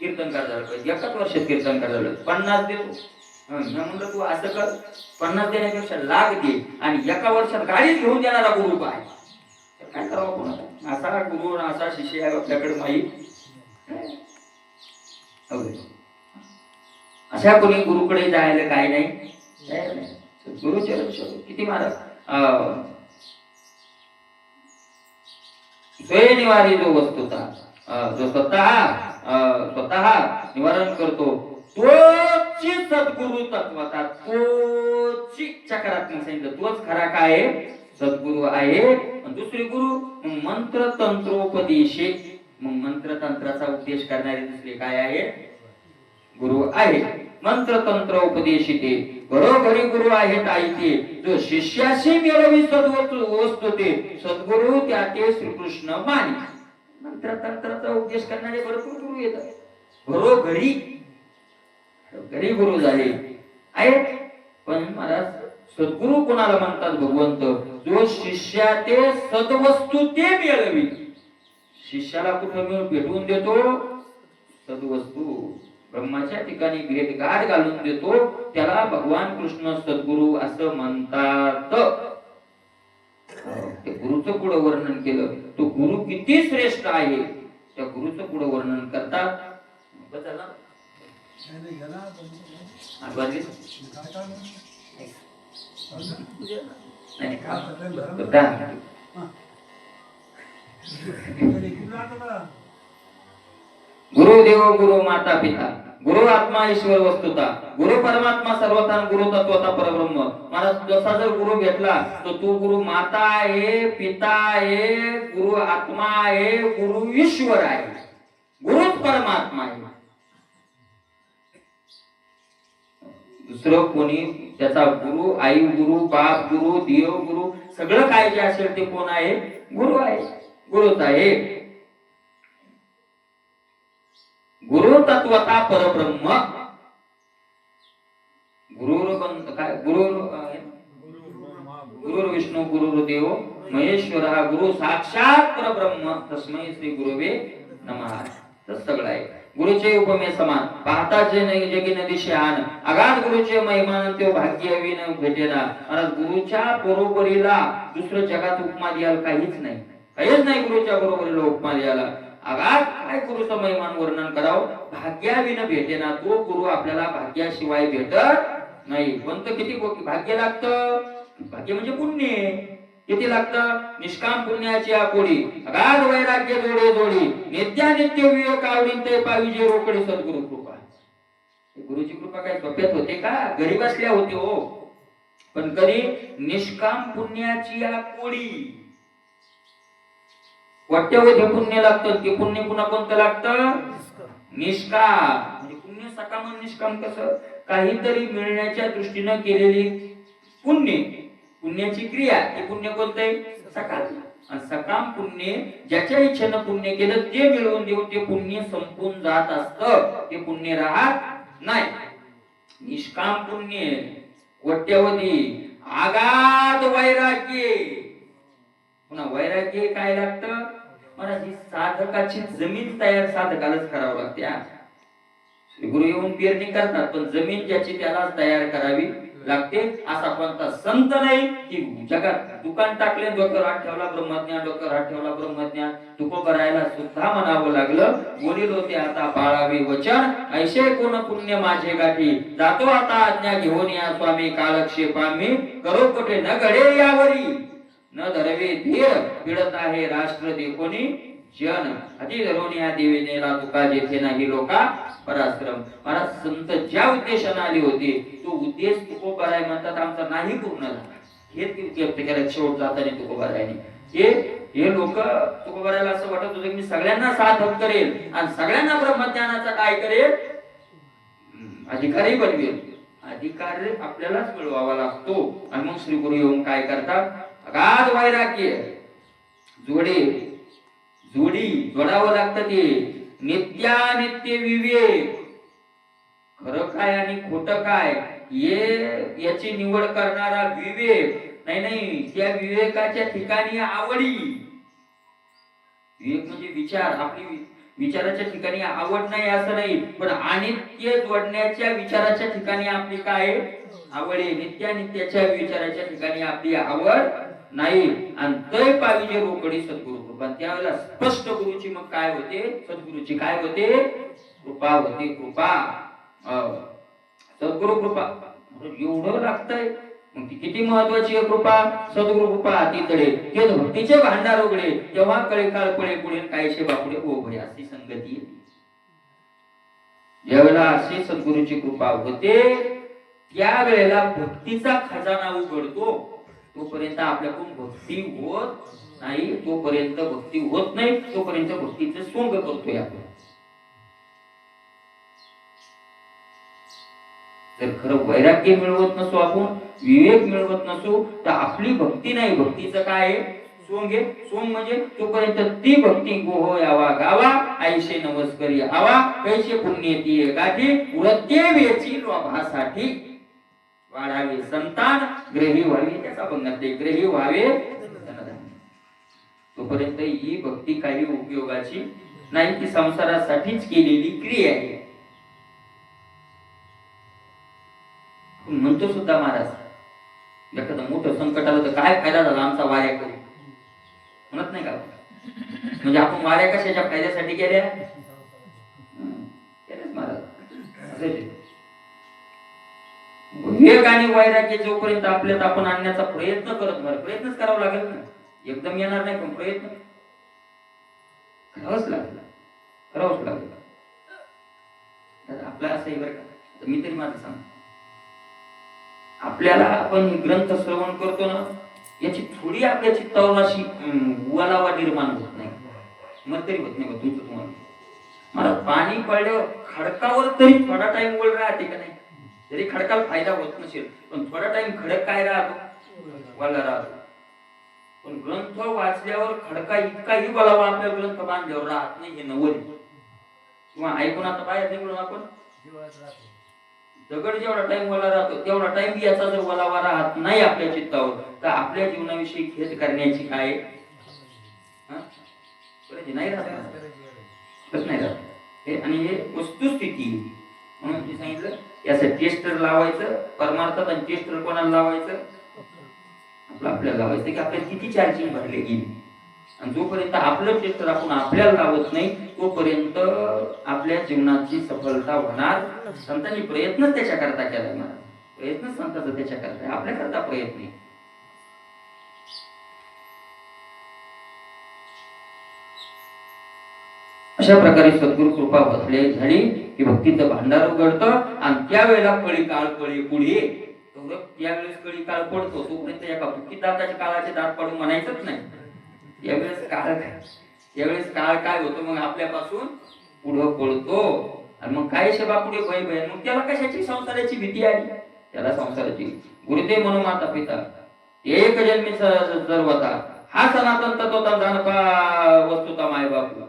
कीर्तनकार झालं पाहिजे. एकाच वर्षात कीर्तनकार झालं, 50 देतो. म्हणलं तू असं कर, 50 देण्यापेक्षा लाख दे, आणि एका वर्षात गाडी घेऊन देणारा गुरु पाय. काय करावं कोणाला? असा गुरु असा शिष्य आहे आपल्याकडे माहीत. अशा कोणी गुरुकडे जायला काय नाही. गुरुचरण किती महाराज, स्वय निवारी जो वस्तुता, जो स्वतः निवारण करतो, तोची सद्गुरु तत्वता, तोची चक्रात्मक सांगितलं, तोच खरा काय सद्गुरु आहे. दुसरे गुरु मंत्र तंत्रोपदेशे. मग मंत्र तंत्राचा उपदेश करणारे दुसरे काय आहे? गुरु आहे. मंत्र तंत्र उपदेशिते घरोघरी गुरु आहेत आईते, जो शिष्याशी मिळवी सद्वस्तु ते सद्गुरु त्या ते श्रीकृष्ण मानी. मंत्र तंत्राचा उपदेश करणारे भरपूर गुरु येतात. घरोघरी घरी गुरु झाले आहेत. पण मला सद्गुरु कोणाला म्हणतात? भगवंत, जो शिष्या ते सद्वस्तु ते मिळवी. शिष्याला कुठं भेटवून देतो? सद्वस्तू, ब्रह्माच्या ठिकाणी भेट गाठ घालून देतो. त्याला भगवान कृष्ण सद्गुरु असं म्हणतात. ते गुरुचं पुढं वर्णन केलं. तो गुरु किती श्रेष्ठ आहे त्या गुरुचं पुढं वर्णन करतात. गुरु देव गुरु माता पिता गुरु आत्मा ईश्वर वस्तुता गुरु परमात्मा सर्वथा गुरु तत्वता परब्रह्म. मला जसा जर गुरु घेतला तर तो गुरु माता आहे, पिता आहे, गुरु आत्मा आहे, गुरु ईश्वर आहे, गुरुच परमात्मा आहे. दुसरं कोणी त्याचा गुरु, आई गुरु, बाप गुरु, देव गुरु, सगळं काय जे असेल ते कोण आहे? गुरु आहे, गुरुच आहे. गुरु तत्वता परब्रह्म. गुरु विष्णू गुरुर्देव महेश्वर हा गुरु साक्षात परब्रह्म तस्मै श्री गुरुवे नमः. तर सगळं आहे. गुरुचे उपमे समान पाहता जे नाही जगी नदीशी आण अगाध गुरुचे महिमान ते भाग्य विन भेटेना. महाराज गुरुच्या बरोबरीला दुसरं जगात उपमा द्यायला काहीच नाही, काहीच नाही. गुरुच्या बरोबरीला उपमा द्यायला अगाध काय गुरुचं महिमान वर्णन करावं. भाग्याविन भेटेना. तो गुरु आपल्याला भाग्याशिवाय भेटत नाही. कोणतं किती भाग्य लागतं? भाग्य म्हणजे पुण्य. किती लागतं? निष्काम पुण्याची आकोडी अगाध वैराग्य जोडे जोडी नित्यानित्य विवेक आवडीन ते पाविजे रोकडे सद्गुरु कृपा. गुरुची कृपा काय सोप्यात होते का? गरीब असल्या होते हो. पण कधी निष्काम पुण्याची आकोडी वाट्यावधी पुण्य लागतं. ते पुण्य पुन्हा कोणतं लागतं? निष्काम. म्हणजे पुण्य सकाम निष्काम कसं? काहीतरी मिळण्याच्या दृष्टीनं केलेली पुण्य, पुण्याची क्रिया ते पुण्य कोणतं आहे? सकाम. आणि सकाम पुण्य ज्याच्या इच्छेनं पुण्य केलं ते मिळवून देऊन ते पुण्य संपून जात असतं. ते पुण्य राहत नाही. निष्काम पुण्य वाट्यावधी आगाध वैराग्य. पुन्हा वैराग्य काय लागतं? मला जी साधकाची जमीन तयार साधकालाच करावं लागते. श्री गुरु येऊन पेरणी करतात पण जमीन ज्याची त्यालाच तयार करावी लागते. असा कोणता संत नाही की जगात दुकान टाकले डोक्यावर हात ठेवला ब्रह्मज्ञान, डोक्यावर हात ठेवला ब्रह्मज्ञान. तुको करायला सुद्धा म्हणावं लागलं. बोलील होते आता पाळावे वचन ऐशे कोण पुण्य माझे गाठी जातो आता आज्ञा घेऊन या स्वामी कालक्षेपा मी करो कोठे न घडे यावरी न धरवे धीर पिडत आहे राष्ट्र देखोनी जन अति धरोनिया देवी नेला तुका जेथे नाही लोका पराश्रम. महाराज संत ज्या उद्देशाने आले होते तो उद्देश तुकोबाराय म्हणतात आमचा नाही पूर्ण झाला. हे शेवट जाताना तुकोबारायने हे लोक तुकोबारायला असं वाटत होतं की मी सगळ्यांना साधक करेल आणि सगळ्यांना ब्रह्मज्ञानाचा काय करेल? अधिकारी बनवेल. अधिकार आपल्यालाच मिळवावा लागतो. आणि मग श्री गुरु येऊन काय करतात? अगाध वैराग्य जोडी जोडावं लागतं. ते नित्यानित्य विवेक खरं काय आणि खोटं काय याची निवड करणारा विवेक. नाही त्या विवेकाच्या ठिकाणी आवडी. विवेक म्हणजे विचार. आपली विचाराच्या ठिकाणी आवड नाही असं नाही, पण अनित्य जोडण्याच्या विचाराच्या ठिकाणी आपली काय आवड आहे? नित्यानित्याच्या विचाराच्या ठिकाणी आपली आवड नाही. आणि तय पाहिजे रोकडी सद्गुरु कृपा. त्यावेळेला स्पष्ट गुरुची मग काय होते? सद्गुरुची काय होते? कृपा होते. कृपा सद्गुरु कृपा एवढं लागतंय. मग ती किती महत्वाची आहे कृपा? सद्गुरु कृपा अति तळे हे भक्तीचे भांडार उघडे तेव्हा कळे काळ पळे पुढे कायशे बापुडे ओ भय. अशी संगती ज्यावेळेला अशी सद्गुरुची कृपा होते त्यावेळेला भक्तीचा खजाना उघडतो. तोपर्यंत आपल्याकडून भक्ती होत नाही. तोपर्यंत भक्ती होत नाही तोपर्यंत भक्तीचे सोंग करतोय आपण. जर खरं वैराग्य मिळवत नसो, आपण विवेक मिळवत नसो तर आपली भक्ती नाही. भक्तीचं काय सोंग आहे? सोंग म्हणजे तोपर्यंत ती भक्ती गोहो यावा गावा आईशे नमस्करी हवा कैसे पुण्य ती गाठी उरते वेची लोभासाठी वाढावे संतान ग्रही व्हावे. त्याचा बंगाते ग्रही व्हावे. तोपर्यंत ही भक्ती काही उपयोगाची नाही. ती संसारासाठीच केलेली क्रिया आहे. म्हणतो सुद्धा महाराज एखादं मोठं संकट आलं तर काय फायदा झाला आमचा वाऱ्या करून. म्हणत नाही का? म्हणजे आपण वाऱ्या कशाच्या फायद्यासाठी केल्या? केल्याच महाराज. असं आहे. विवेक आणि वैराग्य जोपर्यंत आपल्यात आपण आणण्याचा प्रयत्न करत नाही, प्रयत्नच करावा लागेल ना. एकदम येणार नाही, पण प्रयत्न करावाच लागेल, करावंच लागेल. आपलं असं आहे बरं का, मी तरी माझं सांग, आपल्याला आपण ग्रंथ श्रवण करतो ना, याची थोडी आपल्या चित्तावर अशी वलावा निर्माण होत नाही, मग तरी होत नाही का तुमचं तुम्हाला? मला पाणी पडल्यावर खडकावर तरी थोडा टाइम वळ राहते का नाही? जरी खडकाला फायदा होत नसेल, पण थोडा टाइम खडक काय राहतो? वल्ला राहतो. पण ग्रंथ वाचल्यावर खडका इतकाही वलावा आपल्या ग्रंथ बांधल्यावर राहत नाही, हे नवल. किंवा ऐकून आता बाहेर निघून आपण दगड जेवढा टाइम वला राहतो तेवढा टाइम याचा जर वलावा राहत नाही आपल्या चित्तावर, तर आपल्या जीवनाविषयी खेद करण्याची काय नाही राहत, नाही राहत. हे आणि हे वस्तुस्थिती म्हणून मी सांगितलं, याचं टेस्टर लावायचं परमार्थात, आणि टेस्टर कोणाला लावायचं? आपल्याला लावायचं की आपल्याला किती चार्जिंग भरले गेली. आणि जोपर्यंत आपलं टेस्टर आपण आपल्याला लावत नाही, तोपर्यंत आपल्या जीवनाची सफलता होणार. संतांनी प्रयत्नच त्याच्याकरता केलाय महाराज, प्रयत्न संतांचा त्याच्याकरता, आपल्याकरता प्रयत्न नाही. अशा प्रकारे सद्गुरु कृपा बसले झाली की भक्तीचं भांडार उघडतं, आणि त्यावेळेला कळी काळ कळी पुढे, त्यावेळेस कळी काळ पडतो, तोपर्यंत एका भक्ती दाताच्या काळाचे दात पाडून म्हणायचंच नाही. त्यावेळेस काळ काय होतो? मग आपल्यापासून पुढं पळतो, आणि मग काय शेबा पुढे भय भय, मग त्याला कशाची? संसाराची भीती आली त्याला, संसाराची. गुरुदेव म्हणून माता पिता एक जन्मी सर्वता, हा सनातन तत्वता जाणपा वस्तुता माय बापू.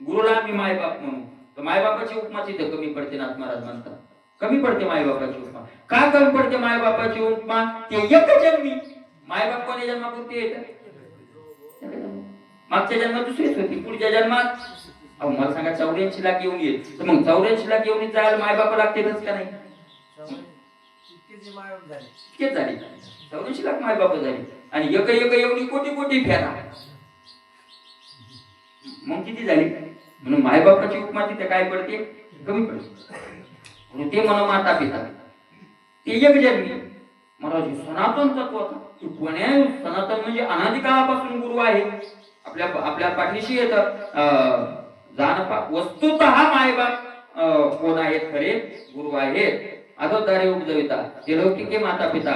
गुरुला आम्ही माय बाप म्हणू, तर मायबापाची उपमा तिथे कमी पडते. नाथ महाराज म्हणतात कमी पडते मायबापाची उपमा. का कमी पडते मायबापाची उपमा? ते एक जन्मी. मायबाप कोणी जन्मापुरती येत? मागच्या जन्मात दुसरीच होती, पुढच्या जन्मात अहो मला सांगा 84 लाख येऊन येत, तर मग 84 लाख येऊन जायला मायबापा लागतेच का नाही? इतकेच झाली 84 लाख मायबाप झाली, आणि एक एक येऊन कोटी कोटी फेरा, मग किती झाली? म्हणून मायबापाची उपमा तिथे काय पडते? कमी पडते. म्हणून ते म्हणून माता पिता ते एक जन्मी. महाराज सनातन तत्व सनातन म्हणजे अनादिकाळापासून गुरु आहे, आपल्या पाठीशी येतं. जानपा वस्तुतः मायबाप कोण आहेत? खरे गुरु आहेत. अधोद्वारे उपजविता ते लौकिके माता पिता,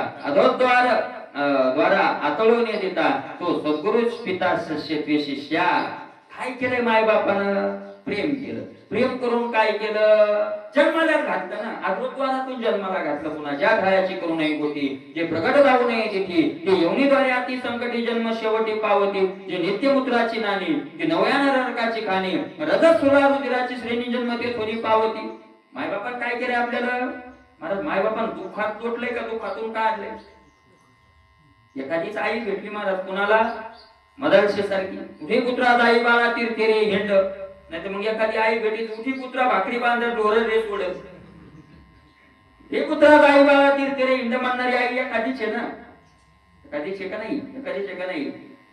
द्वारा आतळून देता तो सद्गुरुच पिता शिष्य शिष्या. काय केलंय मायबापानं? प्रेम केलं. प्रेम करून काय केलं? जन्माला घातलं ना, अधोद्वारातून जन्माला घातलं. पुन्हा ज्या ठायाची करू नये गोटी, जे प्रगट जाऊ नये तिथी, ते योनीद्वारे अति संकटी जन्म शेवटी पावती. जे नित्यमुद्राची नाणी, जे नवयान नरकाची खाणी, रजत सुरा रुधिराची श्रेणी जन्म ते थोडी पावती. मायबापानं काय केलंय आपल्याला? महाराज मायबापानं दुःखात तोटलंय का दुःखातून काढलंय? एखादीच आई भेटली महाराज कुणाला? मदरशे सारखी, उठे पुत्रा जाई बाळा तीर्थे रे हिंड. नाही तर मग एखादी आई भेटली, उठी पुत्रा भाकरी बांध ढोर रे सोडत. हे पुत्रा जाई बाळा तीर्थे रे हिंड म्हणणारी आई एखादीच आहे ना? एखादीच आहे का नाही? एखादीच आहे का नाही?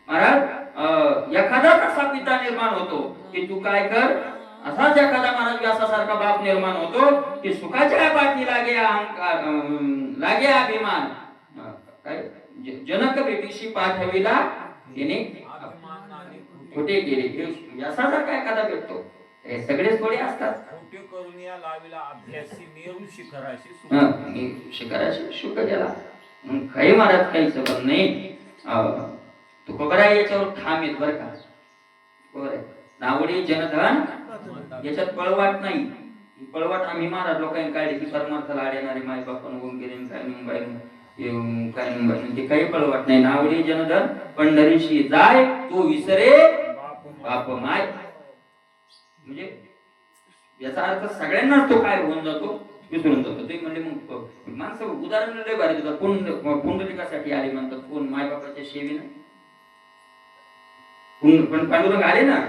महाराज एखादा कसा पिता निर्माण होतो की तू काय कर, असाच एखादा महाराज व्यासासारखा बाप निर्माण होतो की सुखाच्या पाठी लागे अहंकार, लागे अभिमान. काय जनक बेटीशी पाठविला तिने खोटे केले, व्यासासारखा एखादा भेटतो. हे सगळेच थोडे असतात. खोटे करून या लाविला अभ्यासी मेरू शिखराशी शुक गेला. काही महाराज काही सबंध नाही. तू खबर आहे याच्यावर ठाम येत बर का? बरोबर आहे. नावडी जनधन याच्यात पळवाट नाही. पळवाट आम्ही महाराज लोकांनी काढली की परमार्थाला आडणारे माय बापान होऊन गेले काय मुंबई काय मुंबई, काही पळवाट नाही. नावडी जनधन पंढरीशी जाय तू विसरे बाप माय. म्हणजे याचा अर्थ सगळ्यांनाच तो काय होऊन जातो? विसरून जातो. ते म्हणजे मग माणसं उदाहरण लय भारी देतात. पुंडलिकासाठी आले म्हणतात, कोण? मायबापाच्या सेवेनं. पण पांडुरंग आले ना,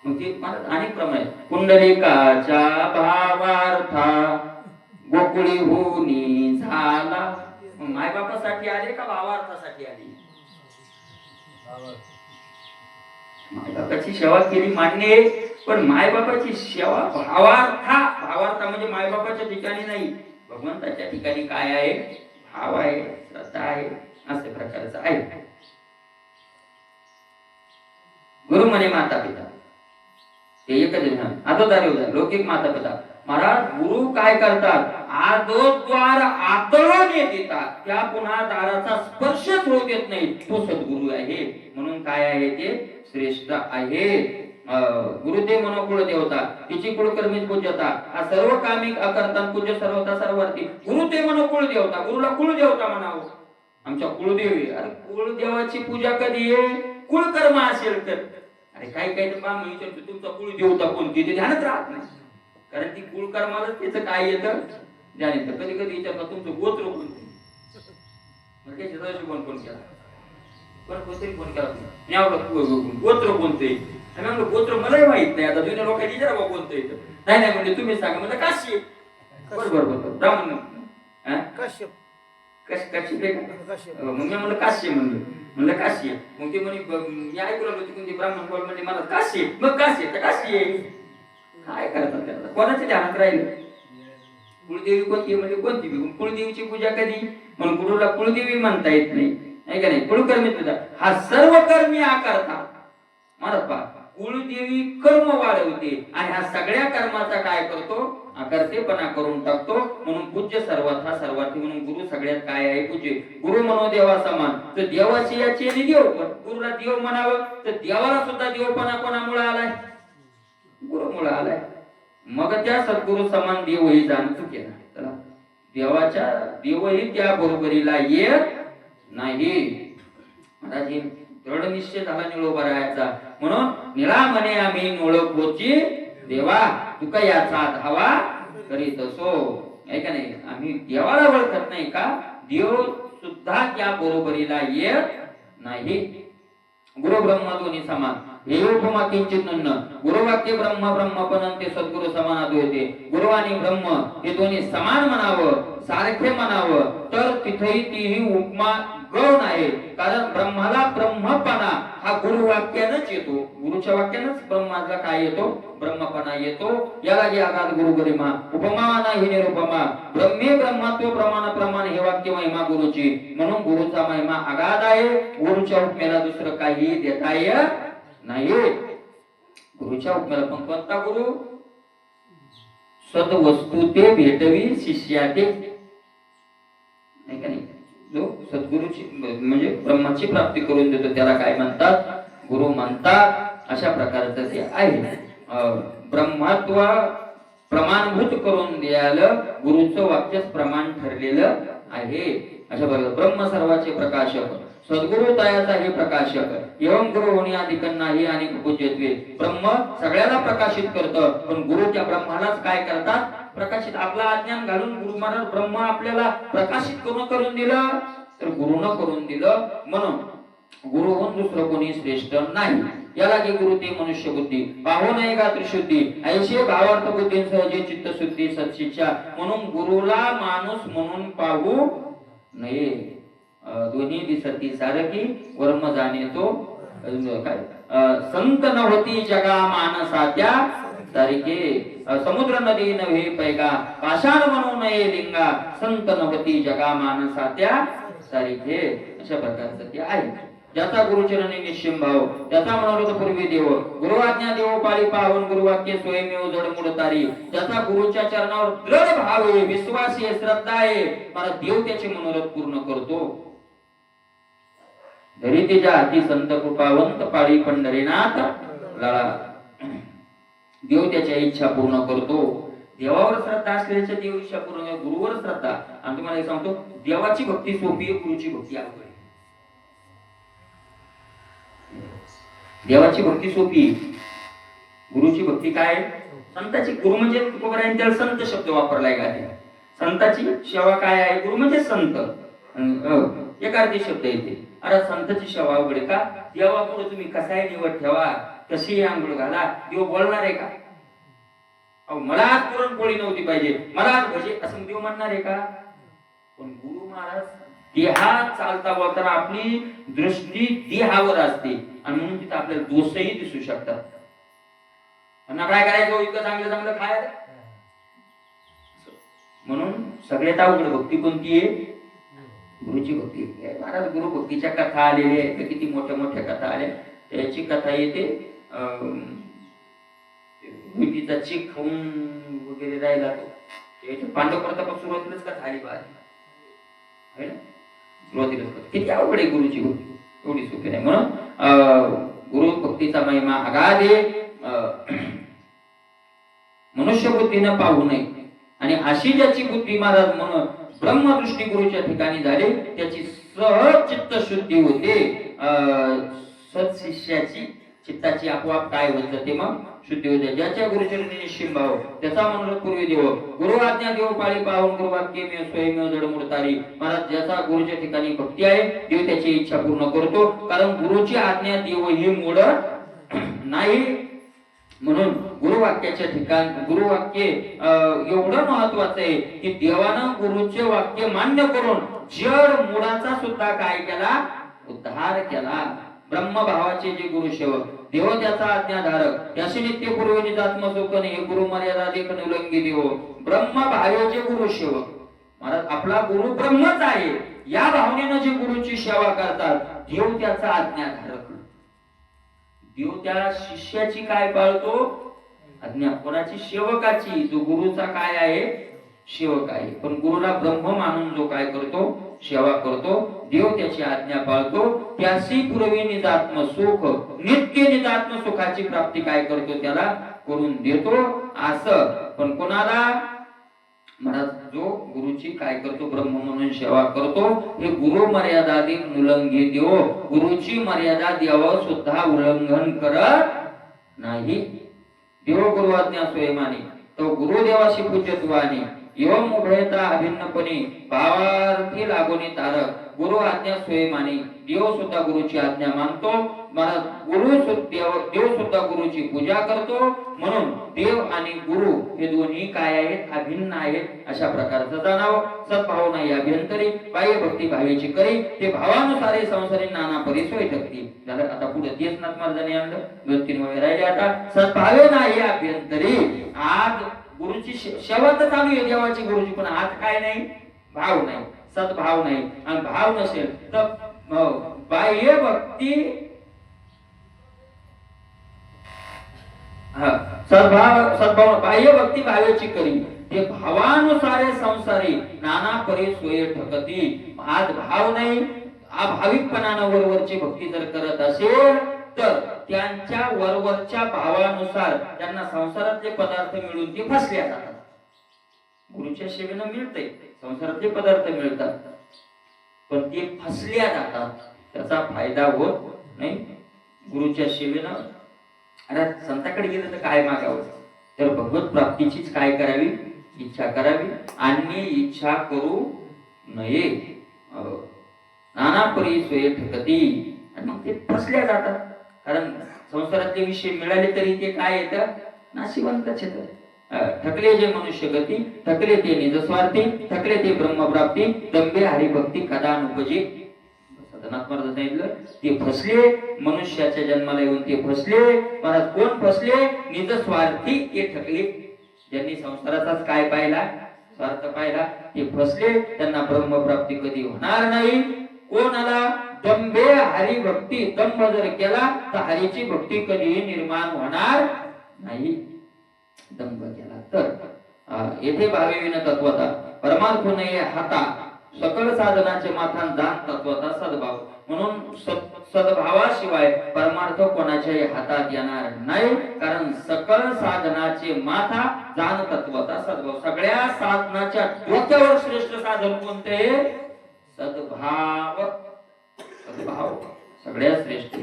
मग ते मला अनेक प्रमाणे पुंडलिकाच्या भावार्था गोकुळी होनी झाला. मग मायबापासाठी आले का भावार्थासाठी आले? मायबापाची सेवा केली मान्य आहे, पण मायबापाची सेवा भावार्था म्हणजे मायबापाच्या ठिकाणी नाही, भगवंताच्या ठिकाणी काय आहे, भाव आहे, श्रद्धा आहे, अशा प्रकारचं आहे. गुरु म्हणे माता पिता, ते एकच आदोदारी होता, लौकिक माता पिता. महाराज गुरु काय करतात, आदोद्वार आतळून येतात, त्या पुन्हा दाराचा स्पर्शच होऊ देत नाही, तो सद्गुरु आहे. म्हणून काय आहे ते श्रेष्ठ आहे. गुरु ते मनोकुळ देवता, तिची कुळकर्मी पूज्यता, हा सर्व कामिक अकर्ता पूज्य सर्वता सर्वार्थी. गुरु ते मनोकुळ देवता, गुरुला कुळ देवता म्हणावं, आमच्या कुळदेवी. अरे कुळदेवाची पूजा कधी आहे, कुळकर्म असेल तर. अरे काही काही तर ब्राह्मण विचारतो तुमचा कुळ देवता कोणती, ते ध्यानच राहत नाही, कारण ती कुळकर्माला त्याचं काय येतं ध्यान येतं. कधी कधी विचारतात तुमचं गोत्र कोणते, कोण कोण केला, कोण कोणतरी फोन केला मी आवडलं गोत्र कोणते, आम्ही म्हणलं गोत्र मलाही माहित नाही, आता जुन्या लोकांनी विचारा कोणतं येतं. नाही नाही म्हणजे तुम्ही सांगा, म्हणजे काशी. बरोबर बरोबर ब्राह्मण काश्यप मग मी म्हणलं काशी, म्हणलं काशी. मग ते म्हणे मी ऐकू लागलो कोणती ब्राह्मण बोल म्हणजे मला काशी, मग काशी काशी आहे. काय करतात त्याला, कोणाच्या ध्यानात राहिलं. कुळदेवी कोणती म्हणजे कोणती, कुळदेवीची पूजा कधी, म्हणून गुरुला कुळदेवी म्हणता येत नाही, आहे का नाही. कुळकर्मी तुझा हा सर्व कर्मी आकारता महाराज पा, कुळदेवी कर्म वाढवते आणि हा सगळ्या कर्माचा काय करतो, आकर्तेपणा करून टाकतो. म्हणून पूज्य सर्वथा सर्वार्थी, म्हणून गुरु सगळ्यात काय आहे, पूज्य. गुरु म्हणो देवा समान, तर देवाची याची आणि देव पण. गुरुला देव म्हणावं तर देवाला सुद्धा देवपणा कोणामुळे आलाय, गुरुमुळे आलाय. मग त्या सद्गुरु समान देवही जाणू चुकेल. चला देवाच्या देवही त्या बरोबरीला येत नाही. महाराज दृढ निश्चय झाला निळोबा राहायचा. म्हणून निळा म्हणे आम्ही नोळखोची देवा, तुका याचा धावा करीत असो, आहे का नाही. आम्ही देवाला ओळखत नाही का, देव सुद्धा त्या बरोबरीला येत नाही. गुरु ब्रह्म दोन्ही समान, हे उपमा किंचित नन्न. गुरुवाक्य ब्रह्म ब्रह्मपण ते सद्गुरु समान होते. गुरु आणि ब्रह्म हे दोन्ही समान म्हणावं, सारखे म्हणावं, तर तिथेही तीही उपमा गौण आहे. कारण ब्रह्माला ब्रह्मपणा हा गुरुवाक्यानंच येतो, गुरुच्या वाक्यानंच ब्रह्माला काय येतो, ब्रह्मपणा येतो. याला जे आगाध गुरु गरिमा, उपमा नाही निरुपमा. ब्रह्मे ब्रह्मत्व प्रमाण प्रमाण हे वाक्य महिमा गुरुची. म्हणून गुरुचा महिमा आगाध आहे. गुरुच्या उपमेला दुसरं काही देता येत नाही. गुरुच्या उपमेला पण कोणता गुरु, सद्वस्तु ते भेटवी शिष्याते, नाही का नाही. जो सद्गुरूची म्हणजे ब्रह्माची प्राप्ती करून देतो त्याला काय म्हणतात, गुरु म्हणतात. अशा प्रकारचं ते आहे. ब्रह्मत्व प्रमाणभूत करून द्यायला गुरुचं वाक्यच प्रमाण ठरलेलं आहे. अशा प्रकारे ब्रह्म सर्वाचे प्रकाशक, सद्गुरु तयाचा हे प्रकाशक, एवं गुरु होणे अधिक नाही आणि पूज्यत्वे. ब्रह्म सगळ्याला प्रकाशित करतं, पण गुरु त्या ब्रह्मालाच काय करतात, प्रकाशित. आपला अज्ञान घालून गुरु महाराज ब्रह्म आपल्याला प्रकाशित करून दिलं, तर गुरुनं करून दिलं. म्हणून गुरुहून दुसरं कोणी श्रेष्ठ नाही. याला की गुरु ते मनुष्य बुद्धी, पाहू नये का त्रिशुद्धी, ऐशे भावार्थ बुद्धी सहजे चित्त शुद्धी सत्शिक्षा. म्हणून गुरुला माणूस म्हणून पाहू नये. दोन्ही दिसती सारखी वर्म जाणे तो काय, संत नव्हती जगा मानसाच्या सारखे, समुद्र नदी नव्हे पैगा, पाषाण म्हणू नये लिंगा, संत नव्हती जगा मानसाच्या सारखे. अशा प्रकारचं ते आहे. ज्याचा गुरुचरणी निश्चिम भाव, त्याचा मनोरथ पूर्वी देव, गुरु आज्ञा देव पाळी पावन, गुरुवाक्य स्वयमेव जड मूळ तारी. ज्याचा गुरुच्या चरणावर दृढ भाव आहे, विश्वास आहे, श्रद्धा आहे, मला देव त्याचे मनोरथ पूर्ण करतो. धरितेच्या हाती संत कृपावंत, पाळी पंढरीनाथ लळा. देव त्याच्या इच्छा पूर्ण करतो. देवावर श्रद्धा असल्याच्या देव इच्छा पूर्ण, गुरुवर श्रद्धा. आणि तुम्हाला एक सांगतो, देवाची भक्ती सोपी आहे, गुरुची भक्ती अवघड आहे. देवाची भक्ती सोपी, गुरुची भक्ती काय, संताची. गुरु म्हणजे तुकोबरायांनी त्याला संत शब्द वापरलाय का, संताची सेवा काय आहे, गुरु म्हणजे संत, एकार्थी शब्द येते. अरे संताची सेवा अवघड का, देवा पुढे तुम्ही कसाही निवड ठेवा, कशी आंघोळ घाला, देव बोलणार आहे का. मला आज पुरणपोळी नव्हती पाहिजे, मला आज भजी, असं देव म्हणणार आहे का. पण गुरु महाराज देहात चालता बोलताना आपली दृष्टी देहावर असते आणि म्हणून तिथं आपल्याला दोषही दिसू शकतात. त्यांना काय करायचं, इतकं चांगलं चांगलं खायला. म्हणून सगळ्यात अवघड भक्ती कोणती आहे? गुरुची भक्ती. महाराज गुरु भक्तीच्या कथा आलेल्या आहेत, किती मोठ्या मोठ्या कथा आल्या. त्याची कथा येते भुतीचा चीक खाऊन वगैरे राहिला तो पांडव प्रताप सुरुवातीलाच कथा आली बाहेर है ना. सुरुवातीलाच किती अवघड आहे गुरुची भक्ती, एवढी सोपी नाही. म्हणून गुरु भक्तीचा महिमा अगाध आहे. मनुष्य बुद्धीनं पाहू नये आणि अशी ज्याची बुद्धी महाराज म्हणून ब्रह्मदृष्टी गुरुच्या ठिकाणी झाली त्याची सहज चित्त शुद्धी होते. सत्शिष्याची चित्ताची आपोआप काय होत जाते, मग शुद्धी होते. ज्याच्या गुरुचरणी निश्चिम भाव त्याचा मनोरथ पूर्वी देव गुरु आज्ञा देव पाळी पाहून गुरु वाक्य मेव स्वयमेव जड मुडतारी. महाराज ज्याचा गुरुच्या ठिकाणी भक्ती आहे देव त्याची इच्छा पूर्ण करतो, कारण गुरुची आज्ञा देव ही मोडत नाही. म्हणून गुरुवाक्याच्या ठिकाण गुरुवाक्य एवढं महत्वाचं आहे की देवानं गुरुचे वाक्य मान्य करून जड मुळाचा सुद्धा काय केला, उद्धार केला. ब्रह्मभावाचे जे गुरुसेवक देव त्याचा आज्ञाधारक त्याशी नित्य पूर्वनी आत्मसुखन हे गुरु मर्यादा देखण उल्लंघी देव. ब्रह्मभावाचे गुरुसेवक महाराज आपला गुरु ब्रह्मच आहे या भावनेनं जे गुरुची सेवा करतात देव त्याचा आज्ञाधारक. देव त्या शिष्याची काय पाळतो, आज्ञा. कोणाची? सेवकाची. जो गुरुचा काय आहे, सेवक आहे. पण गुरुला ब्रह्म मानून जो काय करतो, सेवा करतो, देव त्याची आज्ञा पाळतो. त्यासी पूर्वी निजात्म सुख नित्य निजात्म सुखाची प्राप्ती काय करतो, त्याला करून देतो. असं पण कोणाला महाराज जो गुरुची काय करतो, ब्रह्म म्हणून सेवा करतो, हे गुरु मर्यादा उल्लंघी देव. गुरुची मर्यादा देव सुद्धा उल्लंघन करत नाही. देव गुरु आज्ञा स्वयमानी तो गुरुदेवाशी पूज्यत्वानी एवं उभयता अभिन्नपणे भावार्थी लागोनी तारक. गुरु आज्ञा स्वयमानी देव सुद्धा गुरुची आज्ञा मानतो. महाराज देव सुद्धा गुरुची पूजा करतो. म्हणून देव आणि गुरु हे दोन्ही काय आहेत, अभिन्न आहेत. अशा प्रकारचं जाणावं. सद्भाव नाही अभ्यंतरी बाह्य भक्ती भावेची करी ते भावानुसारे संसारी नाना परिसोय ठकती. झालं. आता पुढे देशनाथ महाराजांनी आणलं 2-3 वेळ राहिले. आता सद्भावे नाही अभ्यंतरी. आज गुरुची सेवा तर चालू आहे देवाची गुरुची, पण आज काय नाही, भाव नाही, सद्भाव नाही. आणि भाव नसेल तर बाह्य भक्ती सद्भाव बाह्य भक्ती भावेची करी ते भावानुसारे संसारी नाना परी सोय ठकती. आज भाव नाही, अभाविकपणानं वरवरची भक्ती जर करत असेल तर त्यांच्या वरवरच्या भावानुसार त्यांना संसारातले पदार्थ मिळून ते फसल्या जातात. गुरुच्या सेवेनं मिळते संसारातले पदार्थ मिळतात, पण ते फसल्या जातात, त्याचा फायदा होत नाही. गुरुच्या सेवेनं अरे संताकडे गेलं तर काय मागावं, तर भगवत प्राप्तीचीच काय करावी, इच्छा करावी. आणि इच्छा करू नये. नाना परी सोय ठकती. आणि मग ते फसल्या जातात, कारण संसारातले विषय मिळाले तरी ते काय येतं, नाशिवंतच येतं. ठकले जे मनुष्य गती ठकले ते निज स्वार्थी ठकले ते ब्रह्मप्राप्ती दंबे हरिभक्ती कदा अनुपजे. सदनाथ महाराज सांगितलं ते फसले, मनुष्याच्या जन्माला येऊन ते फसले. महाराज कोण फसले, निज स्वार्थी ते ठकले. ज्यांनी संसाराचाच काय पाहिला, स्वार्थ पाहिला, ते फसले. त्यांना ब्रह्मप्राप्ती कधी होणार नाही. कोणाला, दंबे हरिभक्ती. दंभ जर केला तर हरीची भक्ती कधीही निर्माण होणार नाही. दंभ केला तर येथे भावे तत्वता परमार्थ नये हाता सकल साधनाचे माथान जाण तत्वता सद्भाव. म्हणून सद्भावाशिवाय परमार्थ कोणाच्याही हातात येणार नाही. कारण सकल साधनाचे माथा जाण तत्वता सद्भाव. सगळ्या साधनाच्या डोक्यावर श्रेष्ठ साधन कोणते, सद्भाव. सद्भाव सगळ्यात श्रेष्ठ.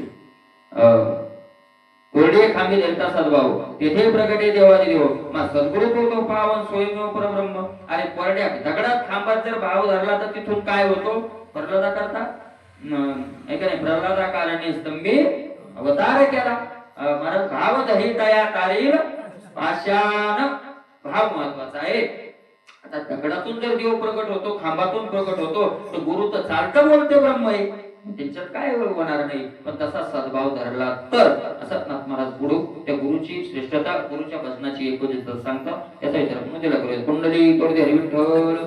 कोरडे खांबी धरता सद्भाव तेथे प्रगटे देवादी देव. मग सद्गुरु तो पावन स्वयं परब्रह्म. अरे कोरड्या दगडात खांबात जर भाव धरला तर तिथून काय होतो, प्रल्हादा करता नाही, प्रल्हादा कारणे स्तंभी अवतार केला. महाराज भाव दही तया तारील पाषाण. भाव महत्वाचा आहे. आता दगडातून जर देव प्रकट होतो, खांबातून प्रकट होतो, तर गुरु तर चालतं बोलते ब्रह्म आहे, त्यांच्यात काय होणार नाही. पण तसा सद्भाव धरला तर असं नाथ महाराज पुढे त्या गुरुची श्रेष्ठता, गुरुच्या भजनाची एकच सांगतात. त्याचा विचार पुन्हा त्याला करूया. कुंडली तोडते हरी विठ्ठल.